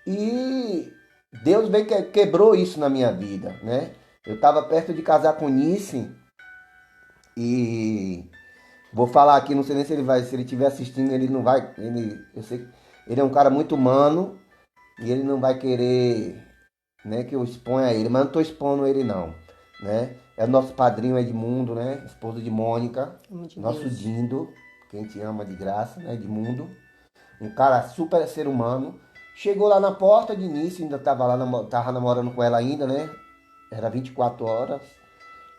E Deus veio quebrou isso na minha vida, né? Eu estava perto de casar com Nice e vou falar aqui, não sei nem se ele vai, se ele estiver assistindo, ele não vai, eu sei, ele é um cara muito humano e ele não vai querer, né, que eu exponha ele, mas não estou expondo ele não, né? É o nosso padrinho Edmundo, né? Esposo de Mônica, Amor de nosso Deus. Dindo, que a gente ama de graça, né? Edmundo, um cara super ser humano. Chegou lá na porta de início, ainda estava lá, tava namorando com ela ainda, né? Era 24 horas.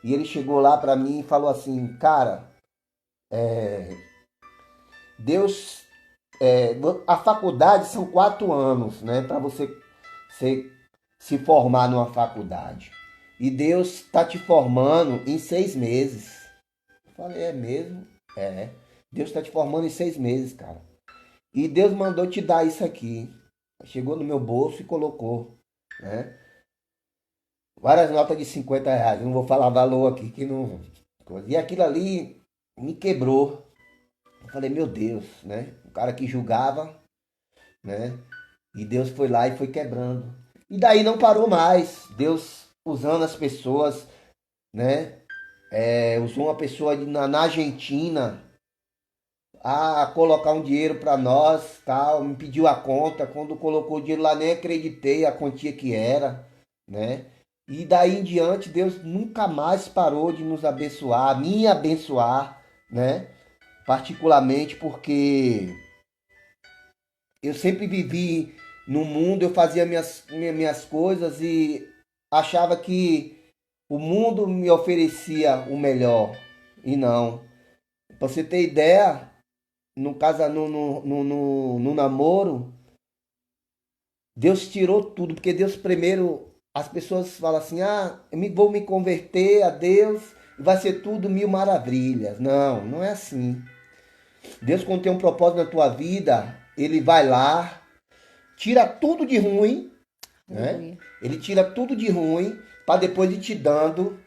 E ele chegou lá para mim e falou assim, cara, Deus, a faculdade são 4 anos, né? Para você se formar numa faculdade. E Deus está te formando em 6 meses. Eu falei, é mesmo? É. Deus está te formando em 6 meses, cara. E Deus mandou te dar isso aqui. Chegou no meu bolso e colocou, né? Várias notas de R$ 50. Não vou falar valor aqui que não. E aquilo ali me quebrou. Eu falei, meu Deus, né? O cara que julgava, né? E Deus foi lá e foi quebrando. E daí não parou mais. Deus usando as pessoas, né? Usou uma pessoa na Argentina a colocar um dinheiro para nós, tal, me pediu a conta, quando colocou o dinheiro lá nem acreditei a quantia que era, né? E daí em diante Deus nunca mais parou de nos abençoar, me abençoar, né? Particularmente porque eu sempre vivi no mundo, eu fazia minhas coisas e achava que o mundo me oferecia o melhor. E não. Pra você ter ideia, no casa no namoro, Deus tirou tudo, porque Deus primeiro, as pessoas falam assim, vou me converter a Deus e vai ser tudo mil maravilhas. Não, não é assim. Deus, quando tem um propósito na tua vida, Ele vai lá, tira tudo de ruim, né? Aleluia. Ele tira tudo de ruim para depois ir te dando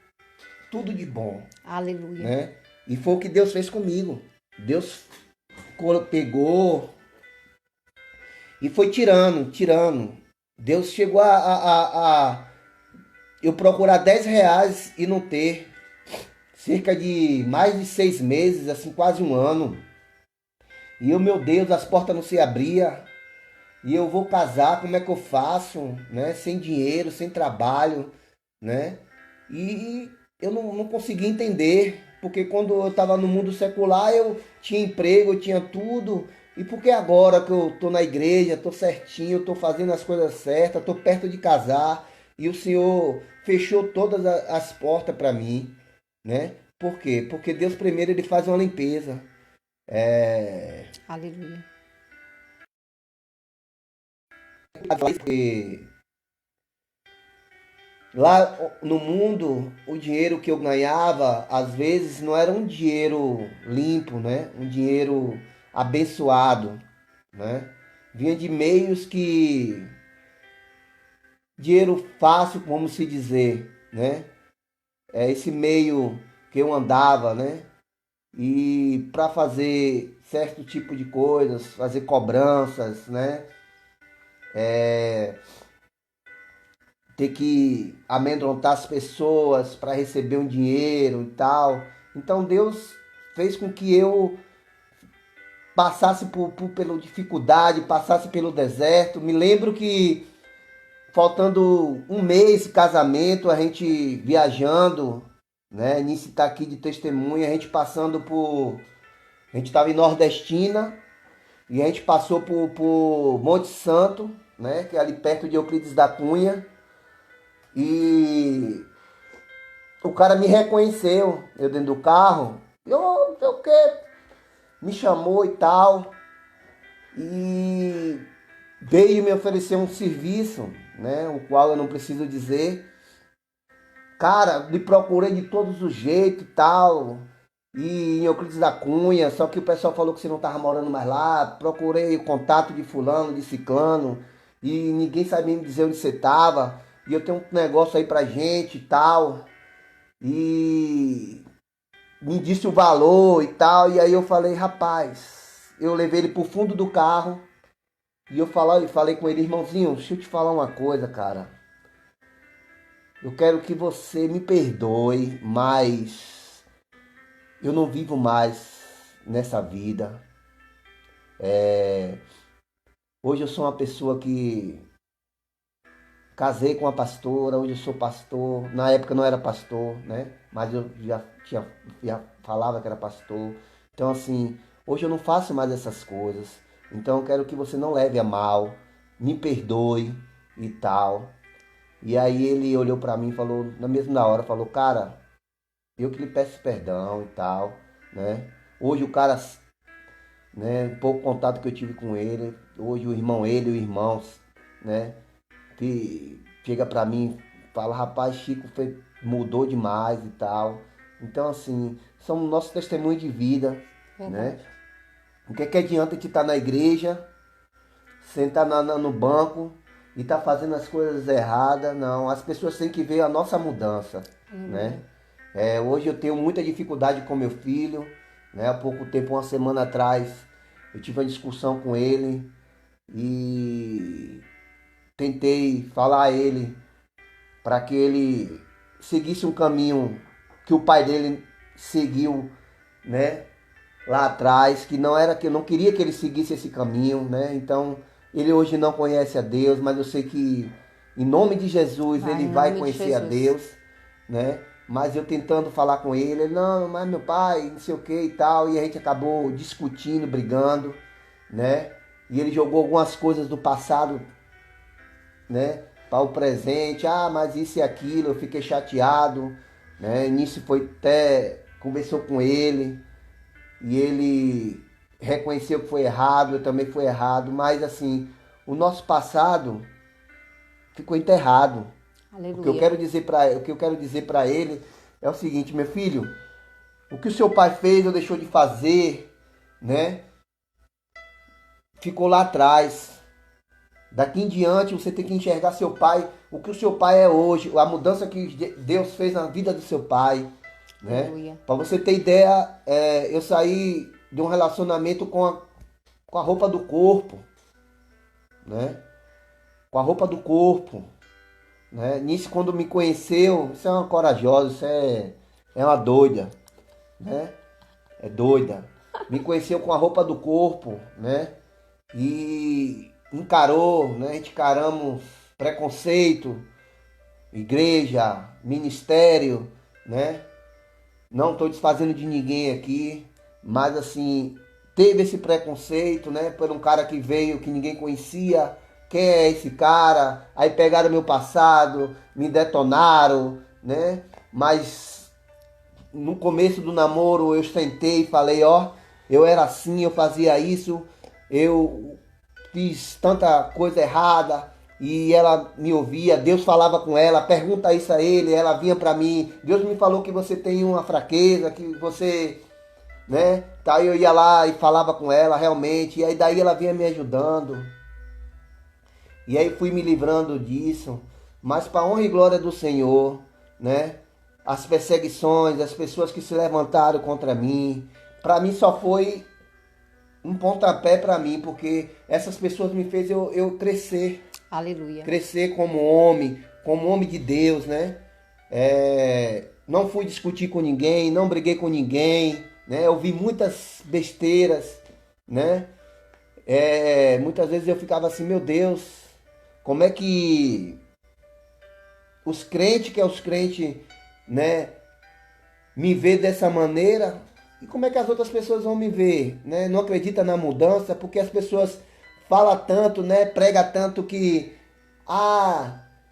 tudo de bom, Aleluia. né? E foi o que Deus fez comigo. Deus pegou e foi tirando, tirando. Deus chegou a eu procurar R$ 10 e não ter. Cerca de mais de 6 meses, assim, quase um ano. E eu, meu Deus, as portas não se abriam. E eu vou casar, como é que eu faço, né? Sem dinheiro, sem trabalho, né? E eu não conseguia entender, porque quando eu estava no mundo secular, eu tinha emprego, eu tinha tudo. E por que agora que eu estou na igreja, estou certinho, estou fazendo as coisas certas, estou perto de casar, e o Senhor fechou todas as portas para mim, né? Por quê? Porque Deus primeiro ele faz uma limpeza. Aleluia. Porque lá no mundo, o dinheiro que eu ganhava, às vezes, não era um dinheiro limpo, né? Um dinheiro abençoado, né? Vinha de meios que... Dinheiro fácil, como se dizer, né? É esse meio que eu andava, né? E para fazer certo tipo de coisas, fazer cobranças, né? Ter que amedrontar as pessoas para receber um dinheiro e tal. Então Deus fez com que eu passasse pela dificuldade, passasse pelo deserto. Me lembro que faltando um mês de casamento, a gente viajando, né? Nisso está aqui de testemunha, a gente passando por... A gente estava em Nordestina e a gente passou por Monte Santo, né? Que é ali perto de Euclides da Cunha. E o cara me reconheceu, eu dentro do carro. Eu, não sei o que, me chamou e tal. E veio me oferecer um serviço, né? O qual eu não preciso dizer. Cara, me procurei de todos os jeitos e tal. E em Euclides da Cunha, só que o pessoal falou que você não estava morando mais lá. Procurei o contato de fulano, de ciclano. E ninguém sabia me dizer onde você estava. E eu tenho um negócio aí pra gente e tal. E me disse o valor e tal. E aí eu falei, rapaz, eu levei ele pro fundo do carro. E eu falei com ele, irmãozinho, deixa eu te falar uma coisa, cara. Eu quero que você me perdoe, mas eu não vivo mais nessa vida. Hoje eu sou uma pessoa que casei com uma pastora, hoje eu sou pastor. Na época eu não era pastor, né? Mas eu já falava que era pastor. Então assim, hoje eu não faço mais essas coisas. Então eu quero que você não leve a mal, me perdoe e tal. E aí ele olhou pra mim e falou, na mesma hora, falou, cara, eu que lhe peço perdão e tal, né? Hoje o cara, né, pouco contato que eu tive com ele, hoje o irmão, ele e o irmão, né? Que chega pra mim, fala, rapaz, Chico mudou demais e tal. Então, assim, são nossos testemunhos de vida, né? Verdade. O que é que adianta a gente estar na igreja, sentar no banco e tá fazendo as coisas erradas? Não, as pessoas têm que ver a nossa mudança, né? Aleluia. Hoje eu tenho muita dificuldade com meu filho, né? Há pouco tempo, uma semana atrás, eu tive uma discussão com ele e tentei falar a ele para que ele seguisse um caminho que o pai dele seguiu, né? Lá atrás, que não era que eu não queria que ele seguisse esse caminho, né? Então, ele hoje não conhece a Deus, mas eu sei que em nome de Jesus Vai, ele em vai nome de conhecer a Jesus. Deus, né? Mas eu tentando falar com ele, não, mas meu pai, não sei o que e tal, e a gente acabou discutindo, brigando, né? E ele jogou algumas coisas do passado, né, para o presente. Mas isso e aquilo, eu fiquei chateado, né? Nisso foi até conversou com ele e ele reconheceu que foi errado, eu também fui errado, mas assim, o nosso passado ficou enterrado. Aleluia. O que eu quero dizer para ele é o seguinte, meu filho, o que o seu pai fez ou deixou de fazer, né? Ficou lá atrás. Daqui em diante você tem que enxergar seu pai, o que o seu pai é hoje, a mudança que Deus fez na vida do seu pai, né? Para você ter ideia, eu saí de um relacionamento com a roupa do corpo, né? Com a roupa do corpo, né? Nisso, quando me conheceu, isso é uma corajosa, isso é uma doida, né? É doida. Me conheceu com a roupa do corpo, né? E encarou, né? A gente encaramos preconceito, igreja, ministério, né? Não estou desfazendo de ninguém aqui, mas assim, teve esse preconceito, né? Por um cara que veio que ninguém conhecia. Quem é esse cara? Aí pegaram meu passado, me detonaram, né? Mas no começo do namoro eu sentei e falei, ó, eu era assim, eu fazia isso, eu fiz tanta coisa errada e ela me ouvia, Deus falava com ela, pergunta isso a ele, ela vinha pra mim, Deus me falou que você tem uma fraqueza, que você, né? Tá, eu ia lá e falava com ela realmente, e aí daí ela vinha me ajudando. E aí fui me livrando disso, mas para honra e glória do Senhor, né? As perseguições, as pessoas que se levantaram contra mim, para mim só foi um pontapé para mim, porque essas pessoas me fez eu crescer. Aleluia. Crescer como homem de Deus, né? Não fui discutir com ninguém, não briguei com ninguém, né? Eu vi muitas besteiras, né? Muitas vezes eu ficava assim, meu Deus, como é que os crentes, né, me vê dessa maneira? E como é que as outras pessoas vão me ver, né? Não acredita na mudança, porque as pessoas falam tanto, né? Prega tanto que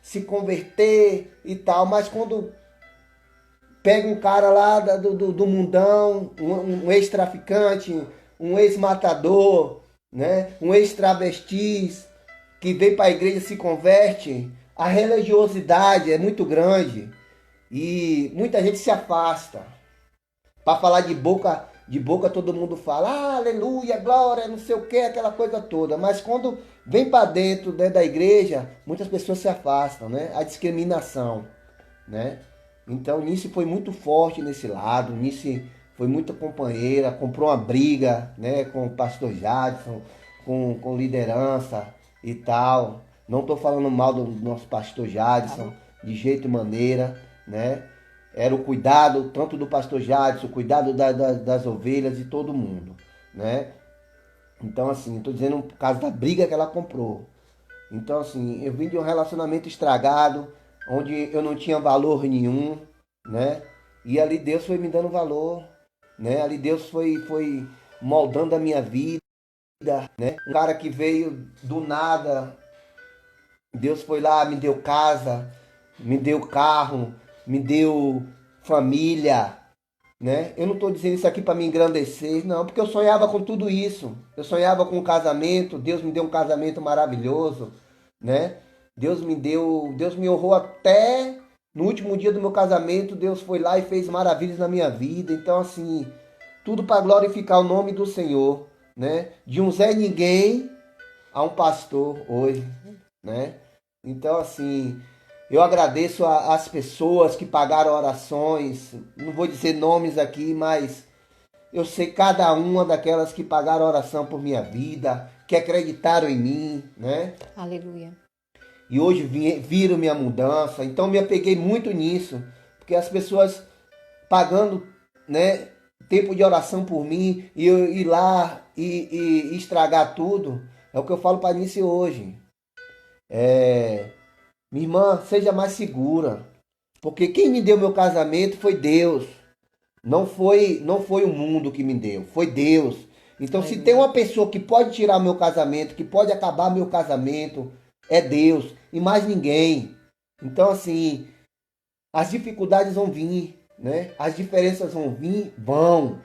se converter e tal, mas quando pega um cara lá do mundão, um ex-traficante, um ex-matador, né? Um ex-travestis, que vem para a igreja e se converte, a religiosidade é muito grande e muita gente se afasta. Para falar de boca todo mundo fala, aleluia, glória, não sei o que, aquela coisa toda. Mas quando vem para dentro, né, da igreja, muitas pessoas se afastam, né? A discriminação, né? Então Nice foi muito forte nesse lado, Nice foi muito companheira, comprou uma briga, né, com o pastor Jadson, com liderança e tal. Não estou falando mal do nosso pastor Jadson, de jeito e maneira, né? Era o cuidado tanto do pastor Jadson, o cuidado das ovelhas de todo mundo, né? Então assim, estou dizendo por causa da briga que ela comprou. Então assim, eu vim de um relacionamento estragado, onde eu não tinha valor nenhum, né? E ali Deus foi me dando valor, né? Ali Deus foi moldando a minha vida, né? Um cara que veio do nada, Deus foi lá, me deu casa, me deu carro, me deu família, né? Eu não estou dizendo isso aqui para me engrandecer, não, porque eu sonhava com tudo isso. Eu sonhava com um casamento, Deus me deu um casamento maravilhoso, né? Deus me honrou até no último dia do meu casamento, Deus foi lá e fez maravilhas na minha vida. Então assim, tudo para glorificar o nome do Senhor, né? De um Zé Ninguém a um pastor hoje, né? Então assim, eu agradeço as pessoas que pagaram orações, não vou dizer nomes aqui, mas eu sei cada uma daquelas que pagaram oração por minha vida, que acreditaram em mim, né? Aleluia. E hoje viram minha mudança, então me apeguei muito nisso, porque as pessoas pagando, né, tempo de oração por mim, e eu ir lá e estragar tudo, é o que eu falo para Nice hoje. Minha irmã, seja mais segura, porque quem me deu meu casamento foi Deus. Não foi o mundo que me deu, foi Deus. Então, se tem uma pessoa que pode tirar meu casamento, que pode acabar meu casamento, é Deus e mais ninguém. Então, assim, as dificuldades vão vir, né? As diferenças vão,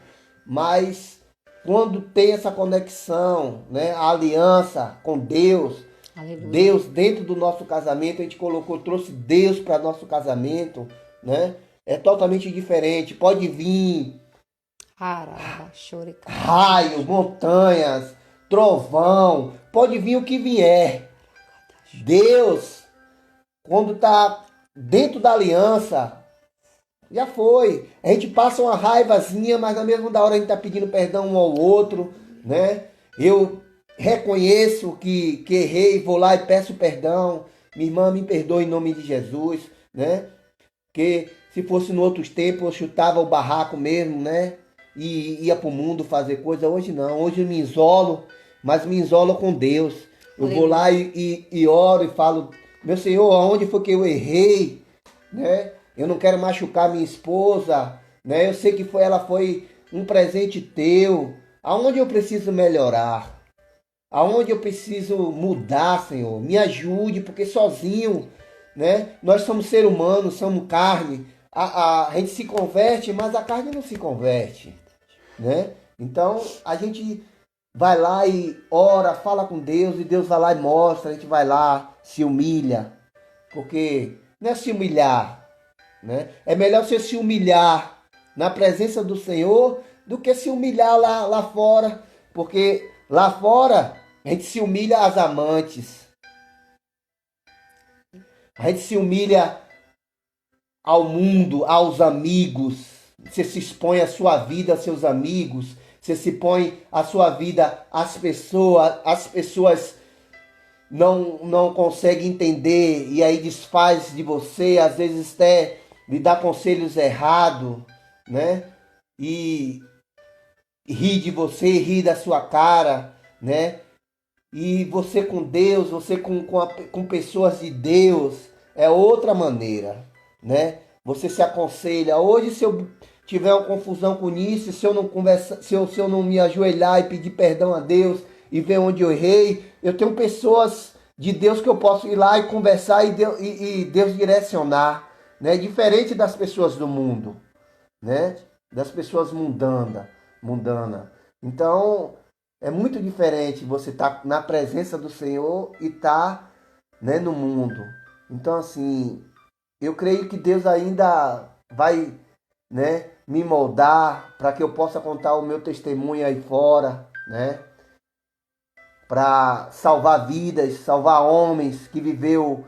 mas quando tem essa conexão, né, a aliança com Deus, Aleluia. Deus dentro do nosso casamento, a gente trouxe Deus para nosso casamento, né? É totalmente diferente. Pode vir raio, montanhas, trovão, pode vir o que vier. Deus, quando está dentro da aliança, já foi. A gente passa uma raivazinha, mas na mesma hora a gente está pedindo perdão um ao outro, né? Eu reconheço que errei, vou lá e peço perdão. Minha irmã, me perdoe em nome de Jesus, né? Porque se fosse no outros tempos, eu chutava o barraco mesmo, né? E ia para o mundo fazer coisa. Hoje não, hoje eu me isolo, mas me isolo com Deus. Eu vou lá e oro e falo, meu Senhor, aonde foi que eu errei, né? Eu não quero machucar minha esposa, né? Eu sei que ela foi um presente teu. Aonde eu preciso melhorar? Aonde eu preciso mudar, Senhor? Me ajude, porque sozinho, né? Nós somos seres humanos, somos carne. A gente se converte, mas a carne não se converte, né? Então, a gente vai lá e ora, fala com Deus, e Deus vai lá e mostra, a gente vai lá, se humilha. Porque não é se humilhar, né? É melhor você se humilhar na presença do Senhor do que se humilhar lá fora. Porque lá fora a gente se humilha às amantes. A gente se humilha ao mundo, aos amigos. Você se expõe a sua vida aos seus amigos. Você se põe a sua vida às pessoas. As pessoas não conseguem entender e aí desfaz de você. Às vezes até lhe dá conselhos errados, né? E ri de você, ri da sua cara, né? E você com Deus, você com pessoas de Deus, é outra maneira, né? Você se aconselha. Hoje, se eu tiver uma confusão com isso, se eu não conversar, se eu não me ajoelhar e pedir perdão a Deus e ver onde eu errei, eu tenho pessoas de Deus que eu posso ir lá e conversar e Deus direcionar, né? Diferente das pessoas do mundo, né? Das pessoas mundana. Então, é muito diferente você estar na presença do Senhor e estar, né, no mundo. Então, assim, eu creio que Deus ainda vai, né, me moldar para que eu possa contar o meu testemunho aí fora, né? Para salvar vidas, salvar homens que viveu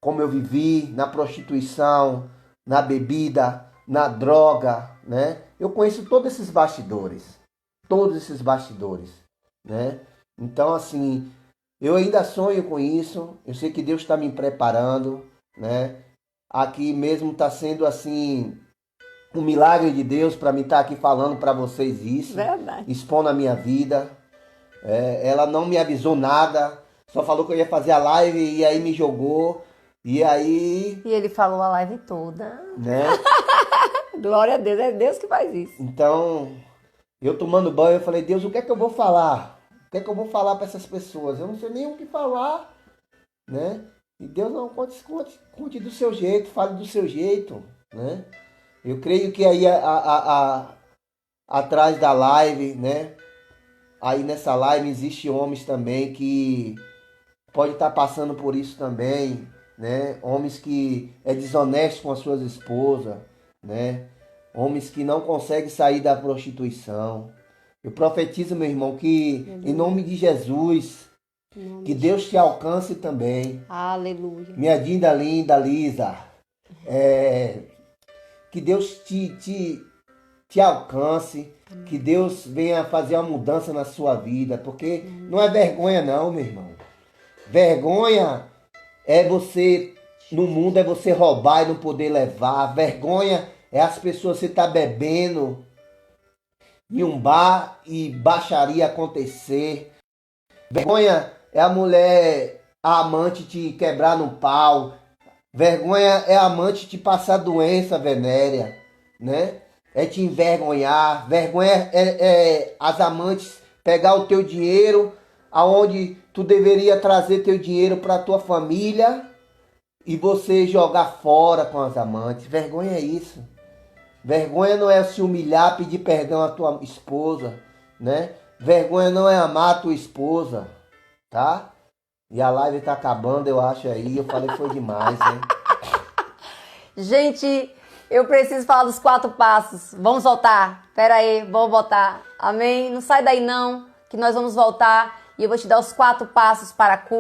como eu vivi, na prostituição, na bebida, na droga, né? Eu conheço todos esses bastidores, né? Então, assim, eu ainda sonho com isso. Eu sei que Deus está me preparando, né? Aqui mesmo está sendo assim um milagre de Deus para mim estar aqui falando para vocês isso, verdade, expondo a minha vida. Ela não me avisou nada, só falou que eu ia fazer a live e aí me jogou. E aí... E ele falou a live toda, né? Glória a Deus, é Deus que faz isso. Então, eu tomando banho, eu falei, Deus, o que é que eu vou falar? O que é que eu vou falar para essas pessoas? Eu não sei nem o que falar, né? E Deus, não, conte do seu jeito, fale do seu jeito, né? Eu creio que aí atrás da live, né? Aí nessa live existe homens também que pode estar passando por isso também, né? Homens que é desonesto com as suas esposas, né? Homens que não conseguem sair da prostituição. Eu profetizo, meu irmão, que em nome de Jesus, que Deus te alcance também. Aleluia. Minha linda, Lisa, que Deus te alcance, que Deus venha fazer uma mudança na sua vida, porque não é vergonha não, meu irmão. Vergonha é você, no mundo, é você roubar e não poder levar. Vergonha é as pessoas, você estar bebendo em um bar e baixaria acontecer. Vergonha é a mulher, a amante te quebrar no pau. Vergonha é a amante te passar doença venérea, né? É te envergonhar. Vergonha é as amantes pegar o teu dinheiro, aonde tu deveria trazer teu dinheiro para tua família e você jogar fora com as amantes. Vergonha é isso. Vergonha não é se humilhar, pedir perdão à tua esposa, né? Vergonha não é amar a tua esposa, tá? E a live tá acabando, eu acho aí. Eu falei que foi demais, né? Gente, eu preciso falar dos 4 passos. Vamos voltar. Pera aí, vamos voltar. Amém? Não sai daí não, que nós vamos voltar. E eu vou te dar os 4 passos para a cura.